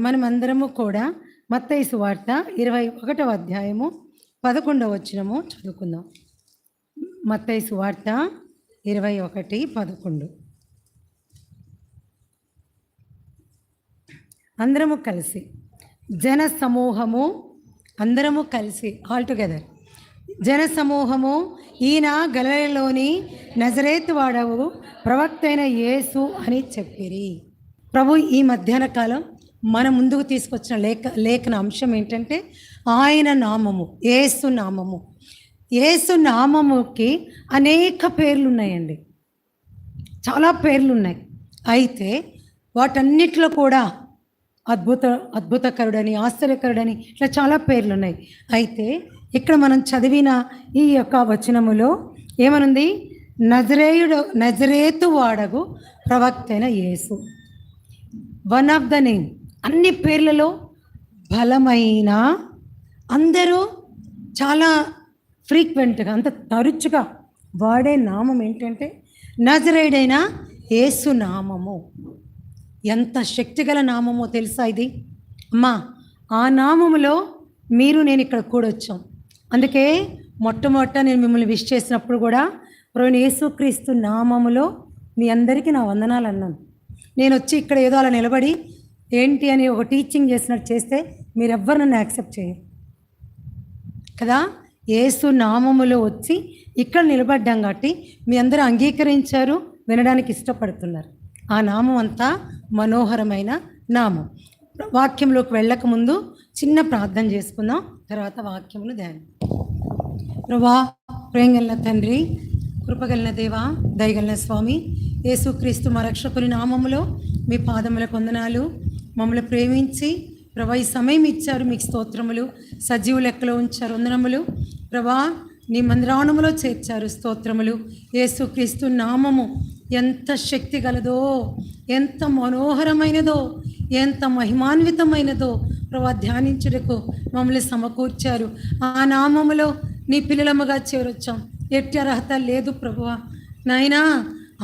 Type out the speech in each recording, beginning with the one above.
మనమందరము కూడా మత్తయి సువార్త 21వ అధ్యాయము 11వ వచనము చదువుకుందాం. మత్తయి సువార్త 21:11. అందరము కలిసి జన సమూహము, అందరము కలిసి ఆల్ టుగెదర్. జన సమూహము, ఈయన గలిలయలోని నజరేతు వాడవు ప్రవక్త అయిన యేసు అని చెప్పిరి. ప్రభు ఈ మధ్యాహ్న కాలం మన ముందుకు తీసుకొచ్చిన లేఖన అంశం ఏంటంటే ఆయన నామము, యేసు నామము. యేసు నామముకి అనేక పేర్లు ఉన్నాయండి, చాలా పేర్లు ఉన్నాయి. అయితే వాటన్నిటిలో కూడా అద్భుతకరుడని, ఆశ్చర్యకరుడని ఇట్లా చాలా పేర్లు ఉన్నాయి. అయితే ఇక్కడ మనం చదివిన ఈ యొక్క వచనములో ఏమనుంది? నజరేతు వాడగు ప్రవక్త అయిన Yesu. One of the name. అన్ని పేర్లలో బలమైన, అందరూ చాలా ఫ్రీక్వెంట్గా, అంత తరచుగా వాడే నామం ఏంటంటే నజరేయుడైన యేసు నామము. ఎంత శక్తిగల నామమో తెలుసా ఇది? అమ్మా, ఆ నామములో మీరు నేను ఇక్కడ కూడొచ్చాం. అందుకే మొట్టమొదట నేను మిమ్మల్ని విష్ చేసినప్పుడు కూడా ప్రభువైన యేసుక్రీస్తు నామములో మీ అందరికీ నా వందనాలు అన్నాను. నేను వచ్చి ఇక్కడ ఏదో అలా నిలబడి ఏంటి అని ఒక టీచింగ్ చేసినట్టు చేస్తే మీరెవ్వరు నన్ను యాక్సెప్ట్ చేయరు కదా. యేసు నామములో వచ్చి ఇక్కడ నిలబడ్డాం కాబట్టి మీ అందరూ అంగీకరించారు, వినడానికి ఇష్టపడుతున్నారు. ఆ నామం అంతా మనోహరమైన నామం. వాక్యంలోకి వెళ్ళక ముందు చిన్న ప్రార్థన చేసుకుందాం, తర్వాత వాక్యమును ధ్యానం. ప్రభువా, ప్రేమగలిగిన తండ్రి, కృపగలిగిన దేవా, దయగలిగిన స్వామి, యేసుక్రీస్తు మా రక్షకుని నామములో మీ పాదముల వందనాలు. మమ్మల్ని ప్రేమించి ప్రభా ఈ సమయం ఇచ్చారు, మీకు స్తోత్రములు. సజీవు లెక్కలో ఉంచారు, వందనములు. ప్రభా నీ మందిరాణములో చేర్చారు, స్తోత్రములు. యేసుక్రీస్తు నామము ఎంత శక్తి గలదో, ఎంత మనోహరమైనదో, ఎంత మహిమాన్వితమైనదో ప్రభా ధ్యానించుటకు మమ్మల్ని సమకూర్చారు. ఆ నామములో నీ పిల్లలమ్మగా చేరొచ్చాం. ఎట్టి అర్హత లేదు ప్రభువా. నాయనా,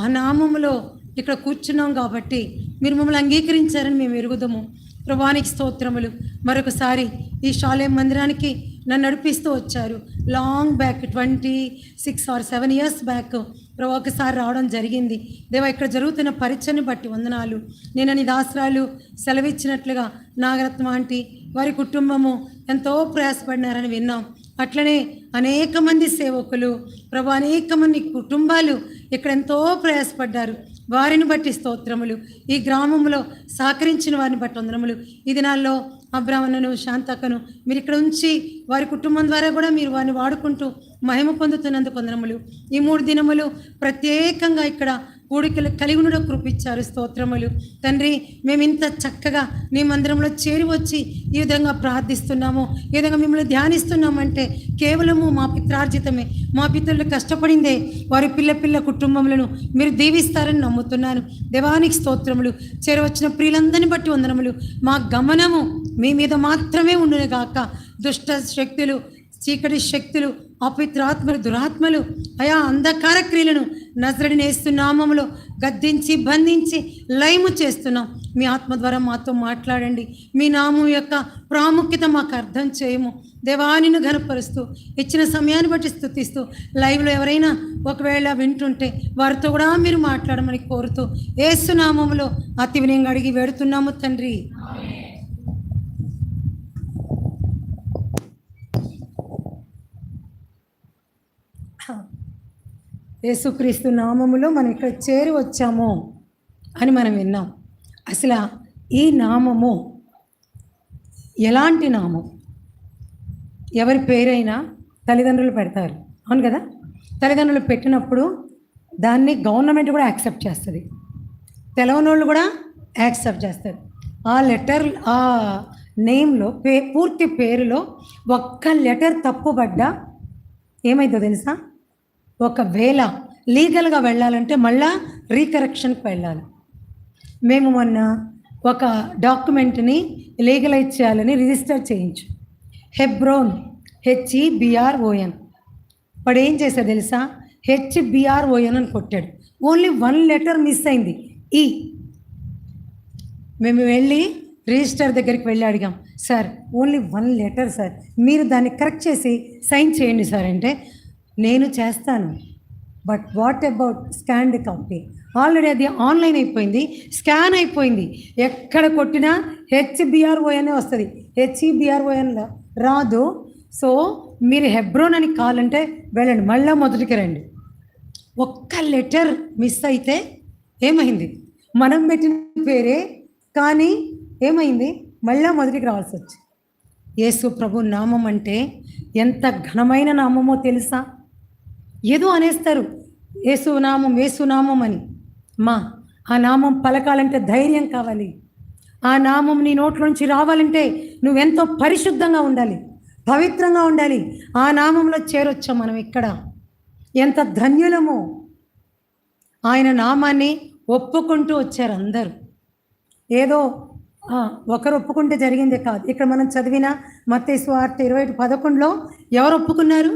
ఆ నామములో ఇక్కడ కూర్చున్నాం కాబట్టి మీరు మమ్మల్ని అంగీకరించారని మేము ఎరుగుదాము. ప్రభువానికి స్తోత్రములు. మరొకసారి ఈ షాలేం మందిరానికి నన్ను నడిపిస్తూ వచ్చారు. Long back 26 or 7 years back ప్రభు ఒకసారి రావడం జరిగింది. దేవా, ఇక్కడ జరుగుతున్న పరిచయని బట్టి వందనాలు. నేను నీ దాసరాలు సెలవిచ్చినట్లుగా నాగరత్నం ఆంటీ వారి కుటుంబము ఎంతో ప్రయాసపడినారని విన్నాం. అట్లనే అనేక మంది సేవకులు ప్రభు, అనేక మంది కుటుంబాలు ఇక్కడ ఎంతో ప్రయాసపడ్డారు. వారిని బట్టి స్తోత్రములు. ఈ గ్రామంలో సహకరించిన వారిని బట్టి వందనములు. ఈ దినాల్లో అబ్రాహ్మణను, శాంతకను మీరు ఇక్కడ ఉంచి వారి కుటుంబం ద్వారా కూడా మీరు వారిని వాడుకుంటూ మహిమ పొందుతున్నందుకు వందనములు. ఈ 3 దినములు ప్రత్యేకంగా ఇక్కడ కూడికలు కలిగి ఉండడం కృపించారు, స్తోత్రములు. తండ్రి, మేము ఇంత చక్కగా నీ మందిరంలో చేరి వచ్చి ఈ విధంగా ప్రార్థిస్తున్నాము, ఈ విధంగా మిమ్మల్ని ధ్యానిస్తున్నామంటే కేవలము మా పిత్రార్జితమే, మా పితరులు కష్టపడిందే. వారి పిల్ల కుటుంబములను మీరు దీవిస్తారని నమ్ముతున్నాను. దేవానికి స్తోత్రములు. చేరవచ్చిన ప్రియులందరిని బట్టి వందనములు. మా గమనము మీ మీద మాత్రమే ఉండును గాక. దుష్ట శక్తులు, చీకటి శక్తులు, అపవిత్రాత్మలు, దురాత్మలు, అయా అంధకార క్రియలను నజరేయుడైన యేసు నామములో గద్దించి బంధించి లయము చేస్తున్నాం. మీ ఆత్మ ద్వారా మాతో మాట్లాడండి. మీ నామం యొక్క ప్రాముఖ్యత మాకు అర్థం చేయము. దేవానిని ఘనపరుస్తూ ఇచ్చిన సమయాన్ని బట్టి స్తుతిస్తూ లైవ్లో ఎవరైనా ఒకవేళ వింటుంటే వారితో కూడా మీరు మాట్లాడమని కోరుతూ యేసు నామములో అతి వినయంగా అడిగి వేడుతున్నాము తండ్రి. యేసుక్రీస్తు నామములో మనం ఇక్కడ చేరి వచ్చాము అని మనం విన్నాం. అసలు ఈ నామము ఎలాంటి నామం? ఎవరి పేరైనా తల్లిదండ్రులు పెడతారు, అవును కదా. తల్లిదండ్రులు పెట్టినప్పుడు దాన్ని గవర్నమెంట్ కూడా యాక్సెప్ట్ చేస్తుంది, తెలవనోళ్ళు కూడా యాక్సెప్ట్ చేస్తారు. ఆ లెటర్, ఆ నేమ్లో పూర్తి పేరులో ఒక్క లెటర్ తప్పుపడ్డా ఏమైందో తెలుసా? ఒకవేళ లీగల్గా వెళ్ళాలంటే మళ్ళా రీకరెక్షన్కి వెళ్ళాలి. మేము మొన్న ఒక డాక్యుమెంట్ని లీగలైజ్ చేయాలని రిజిస్టర్ చేయించు. హెబ్రోన్, HEBRON. వాడు ఏం చేశాడు తెలుసా? HBRON అని కొట్టాడు. ఓన్లీ 1 లెటర్ మిస్ అయింది, ఈ. మేము వెళ్ళి రిజిస్టర్ దగ్గరికి వెళ్ళి అడిగాం, సార్ ఓన్లీ 1 లెటర్ సార్, మీరు దాన్ని కరెక్ట్ చేసి సైన్ చేయండి సార్ అంటే, నేను చేస్తాను, but what about scanned copy? Already అది ఆన్లైన్ అయిపోయింది, స్కాన్ అయిపోయింది, ఎక్కడ కొట్టినా హెచ్బిఆర్ఓ అనే వస్తుంది, హెచ్ఈబిఆర్ఓ అని రాదు. సో మీరు హెబ్రోన్ అని కావాలంటే వెళ్ళండి, మళ్ళీ మొదటికి రండి. ఒక్క లెటర్ మిస్ అయితే ఏమైంది? మనం పెట్టిన పేరే కానీ ఏమైంది? మళ్ళీ మొదటికి రావాల్సి వచ్చింది. యేసు ప్రభు నామం అంటే ఎంత ఘనమైన నామమో తెలుసా? ఏదో అనేస్తారు యేసునామం యేసునామం అని. ఆ నామం పలకాలంటే ధైర్యం కావాలి. ఆ నామం నీ నోట్లోంచి రావాలంటే నువ్వెంతో పరిశుద్ధంగా ఉండాలి, పవిత్రంగా ఉండాలి. ఆ నామంలో చేరొచ్చాం మనం ఇక్కడ. ఎంత ధన్యులమో! ఆయన నామాన్ని ఒప్పుకుంటూ వచ్చారు అందరూ. ఏదో ఒకరు ఒప్పుకుంటే జరిగిందే కాదు. ఇక్కడ మనం చదివిన మత్తయి సువార్త 21:11లో ఎవరు ఒప్పుకున్నారు?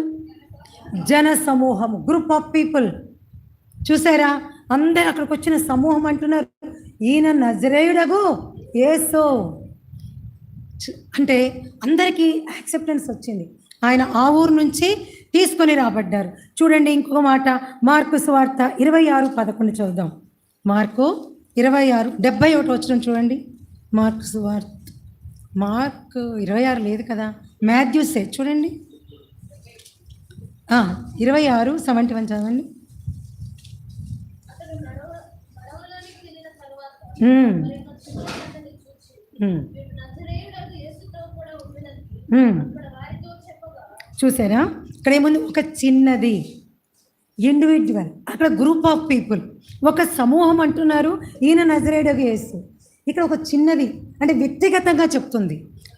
జన సమూహము, గ్రూప్ ఆఫ్ పీపుల్. చూసారా? అందరు అక్కడికి వచ్చిన సమూహం అంటున్నారు, ఈయన నజరేయుడగు యేసు అంటే అందరికీ యాక్సెప్టెన్స్ వచ్చింది. ఆయన ఆ ఊరు నుంచి తీసుకొని రాబడ్డారు. చూడండి ఇంకొక మాట, మార్కు సువార్త 26:11 చదువుదాం. మార్కు 26:71 వచ్చిన చూడండి. మార్కు సువార్త, మార్కు 26 లేదు కదా, మాథ్యూసే చూడండి. 26:71 చదవండి. చూసారా? ఇక్కడ ఏముంది? ఒక చిన్నది ఇండివిజువల్, అక్కడ గ్రూప్ ఆఫ్ పీపుల్, ఒక సమూహం అంటున్నారు ఈయన నజరేయుడగు యేసు. ఇక్కడ ఒక చిన్నది అంటే వ్యక్తిగతంగా చెప్తుంది.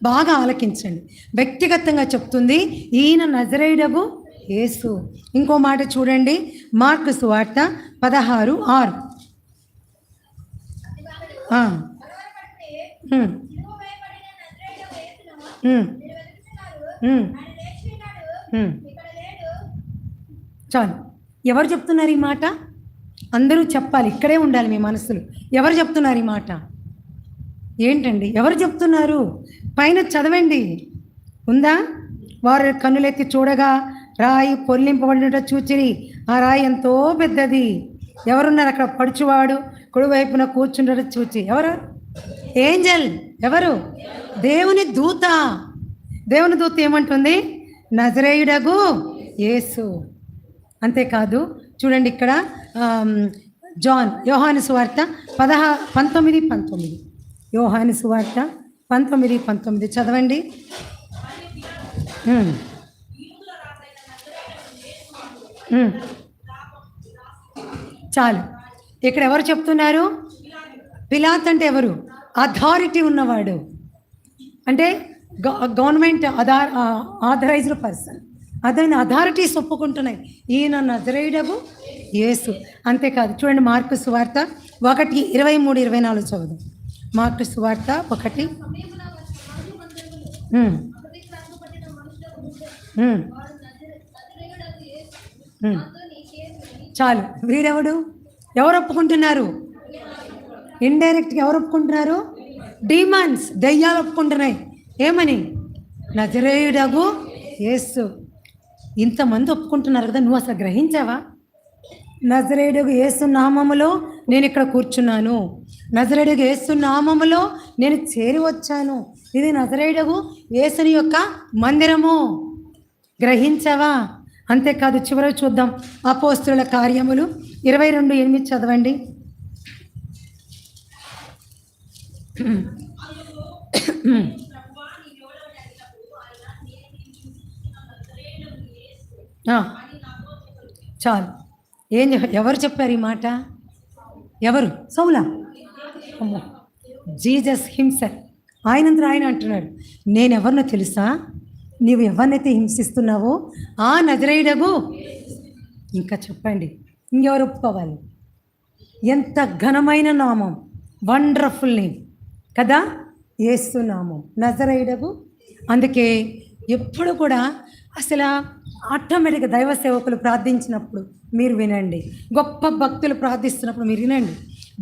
బాగా ఆలకించండి, వ్యక్తిగతంగా చెప్తుంది ఈయన నజరేయుడగు యేసు. ఇంకో మాట చూడండి, మార్కు సువార్త 16:6. చాలు. ఎవరు చెప్తున్నారు ఈ మాట? అందరూ చెప్పాలి, ఇక్కడే ఉండాలి మీ మనసులు. ఎవరు చెప్తున్నారు ఈ మాట? ఏంటండి ఎవరు చెప్తున్నారు? పైన చదవండి, ఉందా? వారు కన్నులెత్తి చూడగా రాయి పొర్లింపబడినట్టు చూచిరి. ఆ రాయి ఎంతో పెద్దది. ఎవరున్నారు అక్కడ? పడుచువాడు కుడివైపున కూర్చుండట చూచి. ఎవరు? ఏంజల్. ఎవరు? దేవుని దూత. దేవుని దూత ఏమంటుంది? నజరేయుడగు యేసు. అంతేకాదు చూడండి ఇక్కడ యోహాను సువార్త 19:19. యోహాను సువార్త 19:19 చదవండి. చాలు. ఇక్కడ ఎవరు చెప్తున్నారు? పిలాత్ అంటే ఎవరు? అథారిటీ ఉన్నవాడు, అంటే గవర్నమెంట్ ఆథరైజ్డ్ పర్సన్. అదైన అథారిటీస్ ఒప్పుకుంటున్నాయి ఈయన నజరేయుడగు యేసు. అంతేకాదు చూడండి మార్కు సువార్త 1:23-24 చదువు. మార్కు సువార్త 1. చాలు. వీడెవడు? ఎవరు ఒప్పుకుంటున్నారు? ఇండైరెక్ట్గా ఎవరు ఒప్పుకుంటున్నారు? డీమన్స్, దయ్యాలు ఒప్పుకుంటున్నాయి. ఏమని? నజరేయుడగు యేసు. ఇంతమంది ఒప్పుకుంటున్నారు కదా, నువ్వు అసలు గ్రహించావా? నజరేయుడగు యేసు నామములో నేను ఇక్కడ కూర్చున్నాను, నజరేయుడగు యేసు నామములో నేను చేరి వచ్చాను. ఇది నజరేయుడగు యేసుని యొక్క మందిరము. గ్రహించావా? అంతేకాదు చివరి చూద్దాం, అపోస్తుల కార్యములు 22:8 చదవండి. చాలు. ఎవరు చెప్పారు ఈ మాట? ఎవరు? సౌలా. Jesus himself. ఆయనంతా ఆయన అంటున్నాడు, నేను ఎవరినో తెలుసా? నీవు ఎవరినైతే హింసిస్తున్నావో ఆ నజరేయుడగు. ఇంకా చెప్పండి, ఇంకెవరు ఒప్పుకోవాలి? ఎంత ఘనమైన నామం, వండర్ఫుల్ నేమ్ కదా యేసు నామం, నజరేయుడగు. అందుకే ఎప్పుడు కూడా అసలు ఆటోమేటిక్గా దైవ సేవకులు ప్రార్థించినప్పుడు మీరు వినండి, గొప్ప భక్తులు ప్రార్థిస్తున్నప్పుడు మీరు వినండి.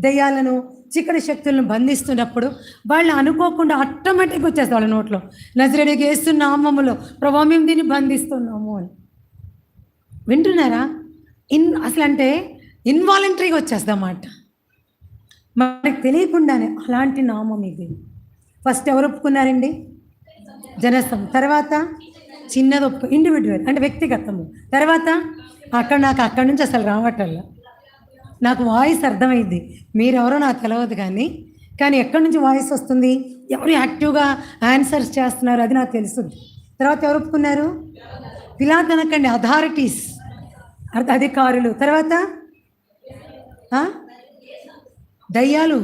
దెయ్యాలను చీకటి శక్తులను బంధిస్తున్నప్పుడు వాళ్ళు అనుకోకుండా ఆటోమేటిక్గా వచ్చేస్తారు వాళ్ళ నోట్లో, నజరేయుడైన యేసు నామములో ప్రభువా మేము దీన్ని బంధిస్తున్నాము అని. వింటున్నారా? అసలు అంటే ఇన్వాలంటరీగా వచ్చేస్తామాట, మనకు తెలియకుండానే. అలాంటి నామం ఇది. ఫస్ట్ ఎవరు ఒప్పుకున్నారండి? జనసం. తర్వాత చిన్నది ఇండివిజువల్ అంటే వ్యక్తిగతము. తర్వాత నాకు అక్కడి నుంచి అసలు రావటల్లా. నాకు వాయిస్ అర్థమైంది, మీరెవరో నాకు తెలియదు కానీ ఎక్కడి నుంచి వాయిస్ వస్తుంది, ఎవరు యాక్టివ్గా ఆన్సర్స్ చేస్తున్నారు అది నాకు తెలుస్తుంది. తర్వాత ఎవరు ఒప్పుకున్నారు? పిలాతు అనకండి, అథారిటీస్, అధికారులు. తర్వాత దయ్యాలు,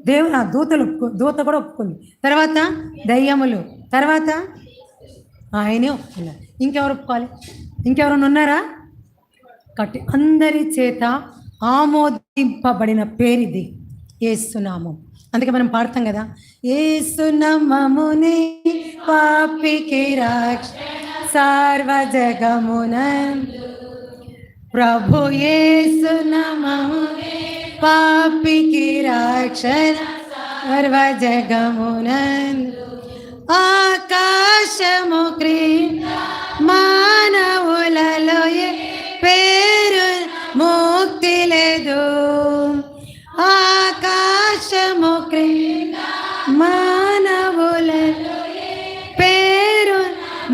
దేవుడు, దూత కూడా ఒప్పుకుంది. తర్వాత దయ్యములు, తర్వాత ఆయనే ఒప్పుకున్నారు. ఇంకెవరు ఒప్పుకోవాలి? ఇంకెవరైనా ఉన్నారా? కాబట్టి అందరి చేత ఆమోదింపబడిన పేరిది యేసునామం. అందుకే మనం పాడతాం కదా, యేసునామమునే పాపికి రక్షణ సర్వజగమున, ప్రభు యేసునామమునే పాపికి రక్షణ సర్వజగమున, ఆకాశము క్రింద మానవులలో పేరు ముక్తి లేదు, ఆకాశము క్రింద మానవులలో పేరు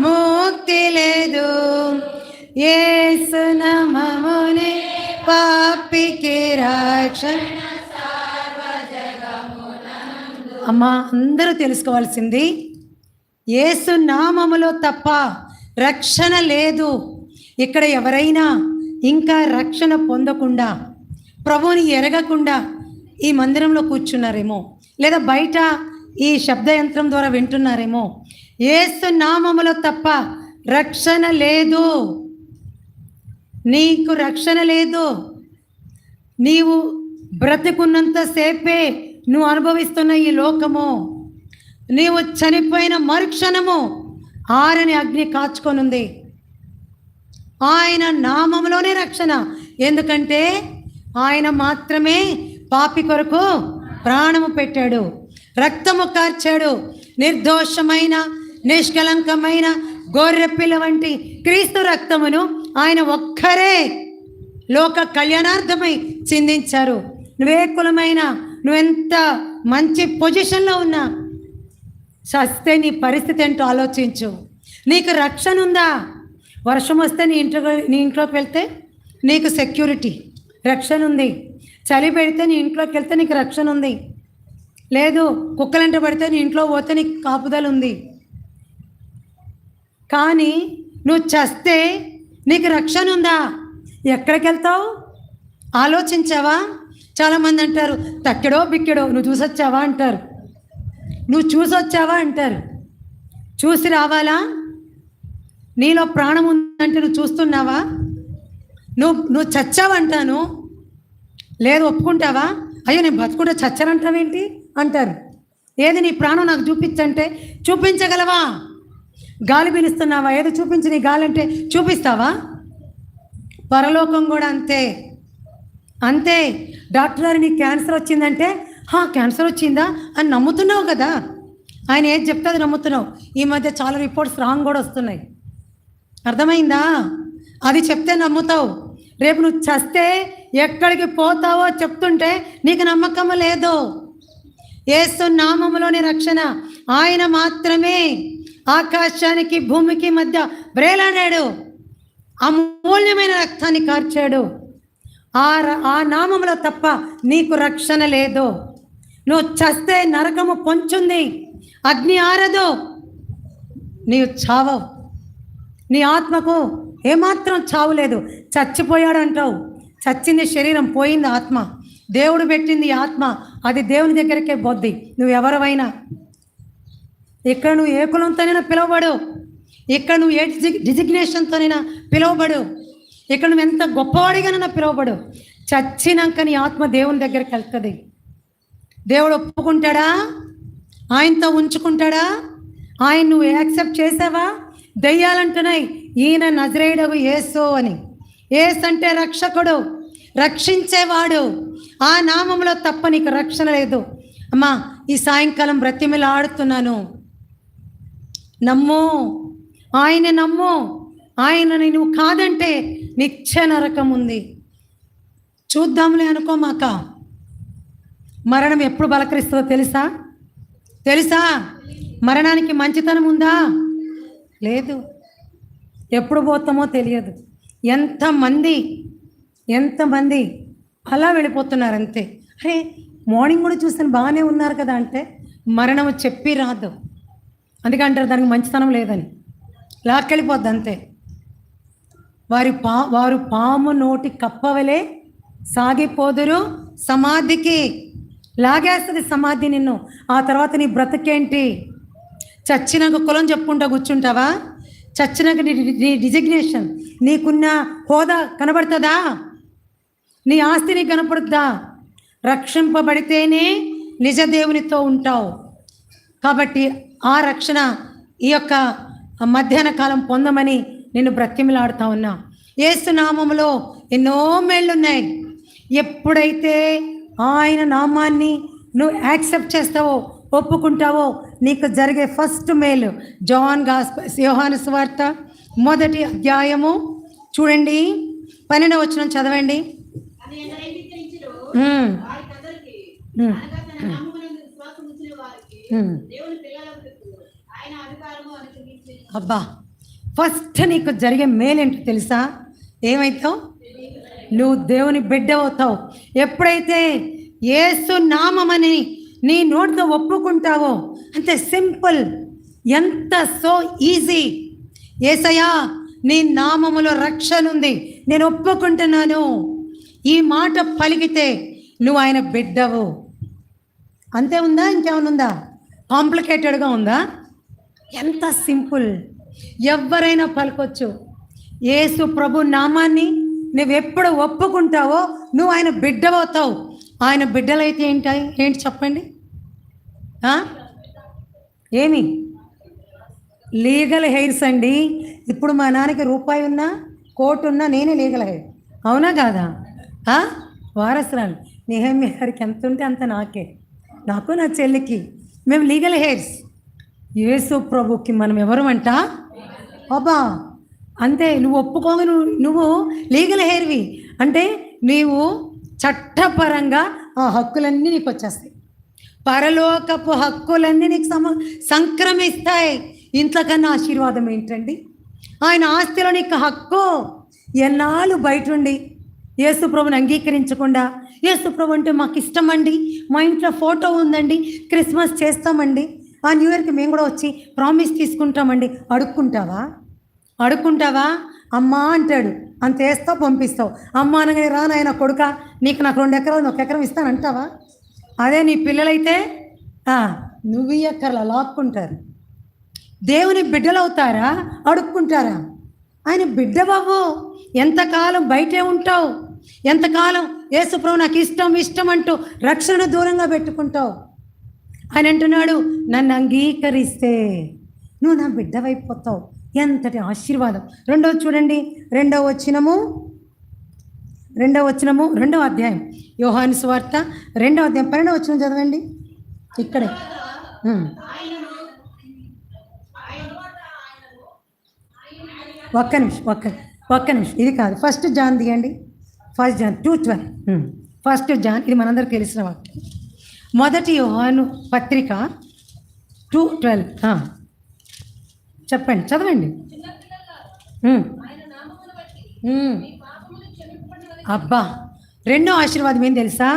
ముక్తి లేదు, యేసు నామమునే పాపికి రక్షణ. అమ్మా, అందరూ తెలుసుకోవాల్సింది, యేసు నామములో తప్ప రక్షణ లేదు. ఇక్కడ ఎవరైనా ఇంకా రక్షణ పొందకుండా, ప్రభువుని ఎరగకుండా ఈ మందిరంలో కూర్చున్నారేమో, లేదా బయట ఈ శబ్దయంత్రం ద్వారా వింటున్నారేమో, యేసు నామములో తప్ప రక్షణ లేదు. నీకు రక్షణ లేదు. నీవు బ్రతికున్నంత సేపే నువ్వు అనుభవిస్తున్న ఈ లోకము, నీవు చనిపోయిన మరుక్షణము ఆరని అగ్ని కాచుకొనుంది. ఆయన నామములోనే రక్షణ. ఎందుకంటే ఆయన మాత్రమే పాపి కొరకు ప్రాణము పెట్టాడు, రక్తము కార్చాడు. నిర్దోషమైన నిష్కలంకమైన గొర్రెపిల్ల వంటి క్రీస్తు రక్తమును ఆయన ఒక్కరే లోక కళ్యాణార్థమై చిందించారు. నువ్వే కులమైన, నువ్వెంత మంచి పొజిషన్లో ఉన్నా, చస్తే నీ పరిస్థితి ఏంటో ఆలోచించు. నీకు రక్షణ ఉందా? వర్షం వస్తే నీ ఇంట్లోకి వెళ్తే నీకు సెక్యూరిటీ, రక్షణ ఉంది. చలి పెడితే నీ ఇంట్లోకి వెళ్తే నీకు రక్షణ ఉంది. లేదు, కుక్కలంట పడితే నీ ఇంట్లో పోతే నీకు కాపుదల ఉంది. కానీ నువ్వు చస్తే నీకు రక్షణ ఉందా? ఎక్కడికి వెళ్తావు? ఆలోచించావా? చాలామంది అంటారు, తక్కెడో బిక్కెడో నువ్వు చూసొచ్చావా అంటారు. నువ్వు చూసొచ్చావా అంటారు. చూసి రావాలా? నీలో ప్రాణం ఉందంటే నువ్వు చూస్తున్నావా? నువ్వు చచ్చావంటాను, లేదు ఒప్పుకుంటావా? అయ్యో నేను బతుకుంటే చచ్చానంటావేంటి అంటారు. ఏది నీ ప్రాణం నాకు చూపించంటే చూపించగలవా? గాలి పీలుస్తున్నావా? ఏదో చూపించి నీ గాలి అంటే చూపిస్తావా? పరలోకం కూడా అంతే. అంతే. డాక్టర్ గారు నీకు క్యాన్సర్ వచ్చిందంటే క్యాన్సర్ వచ్చిందా అని నమ్ముతున్నావు కదా. ఆయన ఏది చెప్తే అది నమ్ముతున్నావు. ఈ మధ్య చాలా రిపోర్ట్స్ రాంగ్ కూడా వస్తున్నాయి. అర్థమైందా? అది చెప్తే నమ్ముతావు. రేపు నువ్వు చస్తే ఎక్కడికి పోతావో చెప్తుంటే నీకు నమ్మకం లేదు. యేసు నామములోని రక్షణ. ఆయన మాత్రమే ఆకాశానికి భూమికి మధ్య వ్రేలాడాడు, అమూల్యమైన రక్తాన్ని కార్చాడు. ఆ నామములో తప్ప నీకు రక్షణ లేదు. నువ్వు చస్తే నరకము పొంచుంది, అగ్ని ఆరదు, నీవు చావవు. నీ ఆత్మకు ఏమాత్రం చావు లేదు. చచ్చిపోయాడు అంటావు, చచ్చింది శరీరం, పోయింది ఆత్మ. దేవుడు పెట్టింది ఆత్మ, అది దేవుని దగ్గరికే పోద్ది. నువ్వు ఎవరివైనా, ఇక్కడ నువ్వు ఏ కులంతోనైనా పిలువబడు, ఇక్కడ నువ్వు ఏ డిజిగ్నేషన్తోనైనా పిలువబడు, ఇక్కడ నువ్వు ఎంత గొప్పవాడిగానైనా పిలువబడు. చచ్చినాక నీ ఆత్మ దేవుని దగ్గరికి వెళ్తుంది. దేవుడు ఒప్పుకుంటాడా? ఆయనతో ఉంచుకుంటాడా? ఆయన నువ్వు యాక్సెప్ట్ చేసావా? దెయ్యాలంటున్నాయి ఈయన నజరేయుడగు యేసు అని. యేసు అంటే రక్షకుడు. రక్షించేవాడు. ఆ నామంలో తప్ప నీకు రక్షణ లేదు. అమ్మా, ఈ సాయంకాలం బ్రతిమిలాడుతున్నాను, నమ్ము, ఆయన నమ్ము. ఆయనని నువ్వు కాదంటే నిత్య నరకం ఉంది. చూద్దాంలే అనుకోమాక. మరణం ఎప్పుడు బలకరిస్తుందో తెలుసా? మరణానికి మంచితనం ఉందా? లేదు. ఎప్పుడు పోతామో తెలియదు. ఎంతమంది అలా వెళ్ళిపోతున్నారు అంతే. అరే, మార్నింగ్ కూడా చూస్తాను బాగానే ఉన్నారు కదా అంటే మరణం చెప్పి రాదు. అందుకంటారు దానికి మంచితనం లేదని, లాక్కెళ్ళిపోద్ది అంతే. వారు పాము నోటి కప్పవలే సాగిపోదురు సమాధికి. లాగేస్తుంది సమాధి నిన్ను. ఆ తర్వాత నీ బ్రతుకేంటి? చచ్చినాక కులం చెప్పుకుంటా కూర్చుంటావా? చచ్చినాక నీ డిజిగ్నేషన్, నీకున్న హోదా కనబడుతుందా? నీ ఆస్తి నీకు కనపడుద్దా? రక్షింపబడితేనే నిజ దేవునితో ఉంటావు. కాబట్టి ఆ రక్షణ ఈ యొక్క మధ్యాహ్న కాలం పొందమని నేను బ్రతిమిలాడుతా ఉన్నా. యేసు నామములో ఎన్నో మేళ్ళున్నాయి. ఎప్పుడైతే ఆయన నామాన్ని నువ్వు యాక్సెప్ట్ చేస్తావో, ఒప్పుకుంటావో, నీకు జరిగే ఫస్ట్ మేలు యోహాను సువార్త 1వ అధ్యాయము చూడండి, 12వ వచనం చదవండి. అబ్బా, ఫస్ట్ నీకు జరిగే మేలేంటో తెలుసా? ఏమైతావు? నువ్వు దేవుని బిడ్డ అవుతావు. ఎప్పుడైతే యేసు నామమని నీ నోటితో ఒప్పుకుంటావో, అంతే సింపుల్, ఎంత సో ఈజీ. యేసయ్యా, నీ నామములో రక్షణ ఉంది, నేను ఒప్పుకుంటున్నాను, ఈ మాట పలికితే నువ్వు ఆయన బిడ్డవు. అంతే ఉందా? ఇంకేమైనా ఉందా? కాంప్లికేటెడ్గా ఉందా? ఎంత సింపుల్, ఎవరైనా పలకొచ్చు. యేసు ప్రభు నామాన్ని నువ్వు ఎప్పుడు ఒప్పుకుంటావో నువ్వు ఆయన బిడ్డవవుతావు. ఆయన బిడ్డలైతే ఏంటి చెప్పండి? ఏమి లీగల్ హెయిర్స్ అండి. ఇప్పుడు మా నాన్నకి రూపాయి ఉన్నా, కోటి ఉన్నా నేనే లీగల్ హెయిర్, అవునా కాదా? వారసురాలు నెహమ్యా గారికి ఎంత ఉంటే అంత నాకే, నాకు నా చెల్లికి, మేము లీగల్ హెయిర్స్. యేసు ప్రభుకి మనం ఎవరు అంట? అబ్బా, అంతే. నువ్వు ఒప్పుకోగా నువ్వు లీగల్ హెయిర్వి అంటే నీవు చట్టపరంగా ఆ హక్కులన్నీ నీకు వచ్చేస్తాయి. పరలోకపు హక్కులన్నీ నీకు సంక్రమిస్తాయి. ఇంతకన్నా ఆశీర్వాదం ఏంటండి? ఆయన ఆస్తిలో నీకు హక్కు. ఎన్నాళ్ళు బయట ఉండి యేసు ప్రభుని అంగీకరించకుండా, యేసు ప్రభు అంటే మాకు ఇష్టమండి, మా ఇంట్లో ఫోటో ఉందండి, క్రిస్మస్ చేస్తామండి, ఆ న్యూ ఇయర్కి మేము కూడా వచ్చి ప్రామిస్ తీసుకుంటామండి, అడుక్కుంటావా? అమ్మా అంటాడు, అంత వేస్తావు, పంపిస్తావు. అమ్మ అనగానే రా నాయన కొడుక, నాకు 2 ఎకరాలు 1 ఎకరం ఇస్తానంటావా? అదే నీ పిల్లలైతే నువ్వు ఎక్కర్లా లాక్కుంటారు. దేవుని బిడ్డలు అవుతారా? అడుక్కుంటారా? ఆయన బిడ్డ బాబు. ఎంతకాలం బయటే ఉంటావు? ఎంతకాలం యేసు ప్రభు నాకు ఇష్టం అంటూ రక్షణ దూరంగా పెట్టుకుంటావు? ఆయన అంటున్నాడు, నన్ను అంగీకరిస్తే నువ్వు నా బిడ్డవైపోతావు. ఎంతటి ఆశీర్వాదం. రెండవ చూడండి, 2వ వచనము 2వ అధ్యాయం యోహాను సువార్త 2వ అధ్యాయం 12వ వచనం చదవండి. ఇక్కడే ఒక్క నిమిషం, ఇది కాదు, 1 జాన్ తీయండి. 1 జాన్ 2:12. 1 జాన్, ఇది మనందరికి తెలిసిన వాక్యం. 1 యోహాను పత్రిక 2:12. చెప్పండి, చదవండి. అబ్బా, 2వ ఆశీర్వాదం ఏం తెలుసా?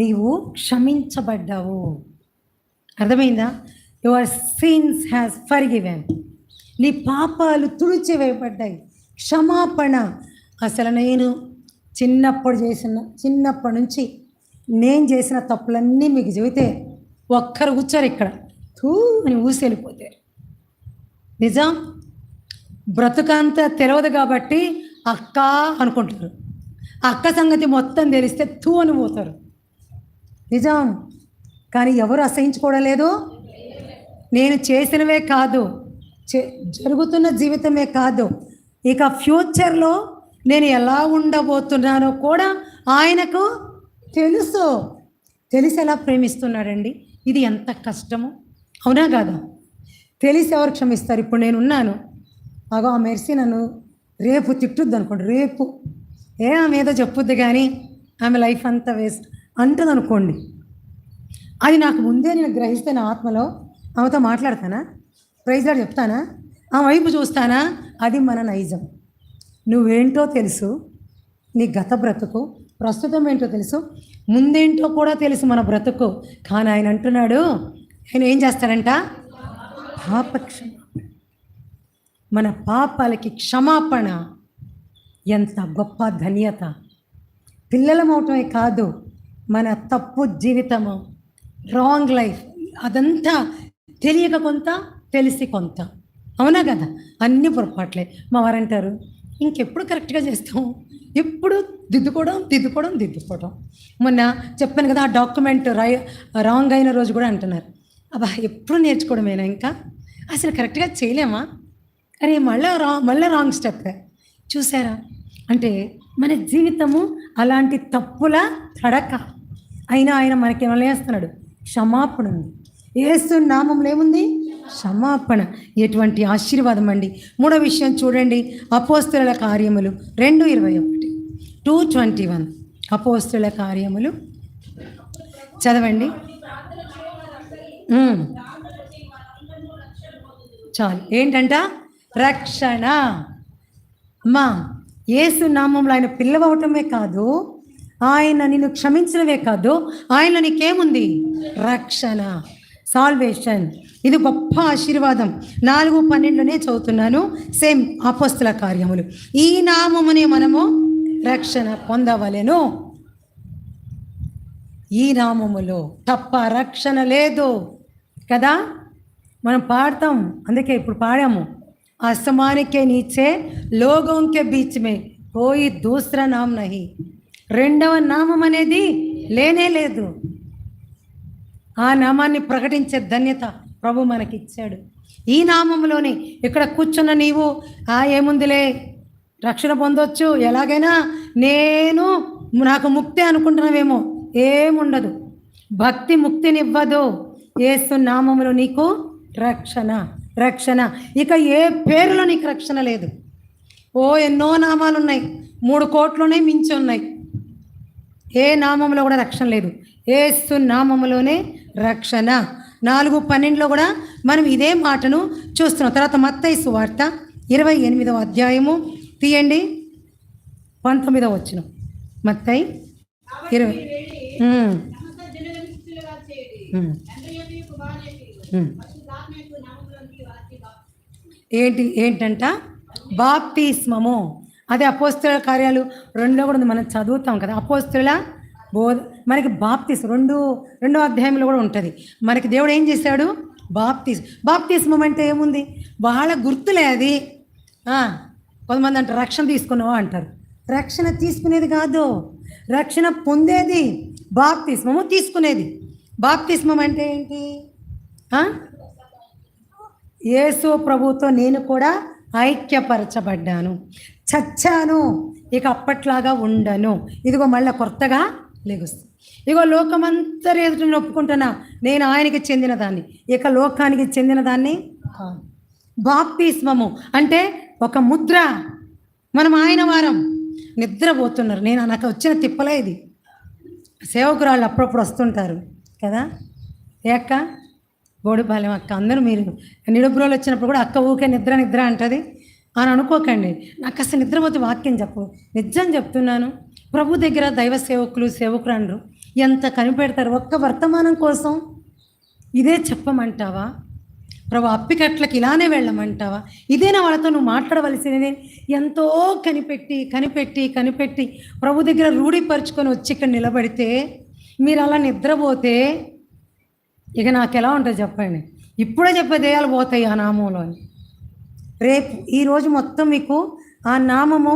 నీవు క్షమించబడ్డావు. అర్థమైందా? Your sins has forgiven. నీ పాపాలు తుడిచివేయబడ్డాయి. క్షమాపణ. అసలు నేను చిన్నప్పటి నుంచి నేను చేసిన తప్పులన్నీ మీకు చెబితే ఒక్కరు కూర్చోరు ఇక్కడ, తూ అని ఊసి వెళ్ళిపోతారు. నిజం, బ్రతుకంతా తెలియదు కాబట్టి అక్క అనుకుంటారు. అక్క సంగతి మొత్తం తెలిస్తే తూ అని పోతారు. నిజం, కానీ ఎవరు అసహించుకోవడం లేదు. నేను చేసినవే కాదు, జరుగుతున్న జీవితమే కాదు, ఇక ఫ్యూచర్లో నేను ఎలా ఉండబోతున్నానో కూడా ఆయనకు తెలుసు. తెలిసి ఎలా ప్రేమిస్తున్నాడండి. ఇది ఎంత కష్టము, అవునా కాదా? తెలిసి ఎవరు క్షమిస్తారు? ఇప్పుడు నేనున్నాను, అగో ఆ మెర్సీ నన్ను రేపు తిట్టుద్ది అనుకోండి, రేపు ఆమె ఏదో చెప్పుద్ది కానీ ఆమె లైఫ్ అంతా వేస్ట్ అంటుంది అనుకోండి. అది నాకు ముందే నేను గ్రహిస్తే నా ఆత్మలో ఆమెతో మాట్లాడతానా? ప్రైజ్ లార్డ్ చెప్తానా? ఆ వైపు చూస్తానా? అది మన నైజం. నువ్వేంటో తెలుసు, నీ గత బ్రతుకు, ప్రస్తుతం ఏంటో తెలుసు, ముందేంటో కూడా తెలుసు మన బ్రతుకు. కానీ ఆయన అంటున్నాడు, ఆయన ఏం చేస్తాడంట? మన పాపాలకి క్షమాపణ. ఎంత గొప్ప ధన్యత! పిల్లలమవటమే కాదు, మన తప్పు జీవితము, రాంగ్ లైఫ్, అదంతా తెలియక కొంత, తెలిసి కొంత, అవునా కదా? అన్ని పొరపాట్లే. మా వారంటారు, ఇంకెప్పుడు కరెక్ట్గా చేస్తాం, ఎప్పుడు దిద్దుకోవడం. మొన్న చెప్పాను కదా, ఆ డాక్యుమెంట్ రాంగ్ అయిన రోజు కూడా అంటున్నారు, అబ్బా ఎప్పుడు నేర్చుకోవడమేనా, ఇంకా అసలు కరెక్ట్గా చేయలేమా, అరే మళ్ళీ రాంగ్ స్టెప్. చూసారా? అంటే మన జీవితము అలాంటి తప్పుల తడక. అయినా ఆయన మనకి ఏమన్నా చేస్తున్నాడు? క్షమాపణ ఉంది. యేసు నామంలో ఏముంది? క్షమాపణ. ఎటువంటి ఆశీర్వాదం అండి. మూడో విషయం చూడండి, అపోస్తలుల కార్యములు 2:21, 2:21. అపోస్తలుల కార్యములు చదవండి. చాలు. ఏంటంట? రక్షణ. అమ్మా, యేసు నామంలో ఆయన పిల్లవటమే కాదు, ఆయన నిన్ను క్షమించడమే కాదు, ఆయన నీకేముంది? రక్షణ, సాల్వేషన్. ఇది గొప్ప ఆశీర్వాదం. 4:12 చదువుతున్నాను, సేమ్ అపోస్తల కార్యములు. ఈ నామమునే మనము రక్షణ పొందవలెను. ఈ నామములో తప్ప రక్షణ లేదు కదా. మనం పాడతాం, అందుకే ఇప్పుడు పాడాము, आसमान के नीचे लोगों के बीच में कोई दूसरा नाम नहीं. రెండవ నామం అనేది లేనే లేదు. ఆ నామాన్ని ప్రకటించే ధన్యత ప్రభు మనకిచ్చాడు. ఈ నామంలోనే ఇక్కడ కూర్చున్న నీవు ఏముందిలే రక్షణ పొందొచ్చు, ఎలాగైనా నాకు ముక్తి అనుకుంటున్నావేమో, ఏముండదు. భక్తి ముక్తినివ్వదు. యేసు నామములో నీకు రక్షణ. ఇక ఏ పేరులో నీకు రక్షణ లేదు. ఎన్నో నామాలు ఉన్నాయి, 3 కోట్లునే మించి ఉన్నాయి. ఏ నామంలో కూడా రక్షణ లేదు. యేసు నామములోనే రక్షణ. 4:12 కూడా మనం ఇదే మాటను చూస్తున్నాం. తర్వాత మత్తయి సువార్త 28వ అధ్యాయము తీయండి, 19వ వచనం. మత్తయి 20. ఏంటంట? బాప్తిస్మము. అదే అపోస్తలుల కార్యాలు 2లో కూడా ఉంది, మనం చదువుతాం కదా. అపోస్తలుల బోధ మనకి రెండో అధ్యాయంలో కూడా ఉంటుంది. మనకి దేవుడు ఏం చేశాడు? బాప్తిస్మం అంటే ఏముంది? వాళ్ళ గుర్తులే అది. కొంతమంది అంటారు రక్షణ తీసుకున్నావా అంటారు. రక్షణ తీసుకునేది కాదు, రక్షణ పొందేది. బాప్తిస్మము తీసుకునేది. బాప్తిస్మం అంటే ఏంటి? యేసు ప్రభుతో నేను కూడా ఐక్యపరచబడ్డాను, చచ్చాను, ఇక అప్పట్లాగా ఉండను, ఇదిగో మళ్ళీ కొత్తగా లెగుస్తాను, ఇగో లోకమంతా ఎదుట ఒప్పుకుంటున్నా నేను ఆయనకి చెందిన దాన్ని, ఇక లోకానికి చెందిన దాన్ని కాదు. బాప్తిస్మము అంటే ఒక ముద్ర. మనం ఆయన వారం. నిద్రపోతున్నారు. నాకు వచ్చిన తిప్పలే ఇది. సేవకురాళ్ళు అప్పుడప్పుడు వస్తుంటారు కదా, అక్క బోడిపాలెం అక్క, అందరూ మీరు నిడుబ్రోలు వచ్చినప్పుడు కూడా అక్క ఊకే నిద్ర అంటది అని అనుకోకండి. నాకు అసలు నిద్రపోతే వాక్యం చెప్పు, నిజం చెప్తున్నాను. ప్రభు దగ్గర దైవ సేవకురాండ్రు ఎంత కనిపెడతారు. ఒక్క వర్తమానం కోసం ఇదే చెప్పమంటావా? ప్రభు అప్పికట్లకి ఇలానే వెళ్ళమంటావా? ఇదేనా వాళ్ళతో నువ్వు మాట్లాడవలసినది? ఎంతో కనిపెట్టి ప్రభు దగ్గర రూఢిపరుచుకొని వచ్చి ఇక్కడ నిలబడితే మీరు అలా నిద్రపోతే ఇక నాకు ఎలా ఉంటుంది చెప్పండి. ఇప్పుడే చెప్పే దేయాలు పోతాయి ఆ నామంలో. రేపు ఈరోజు మొత్తం మీకు ఆ నామము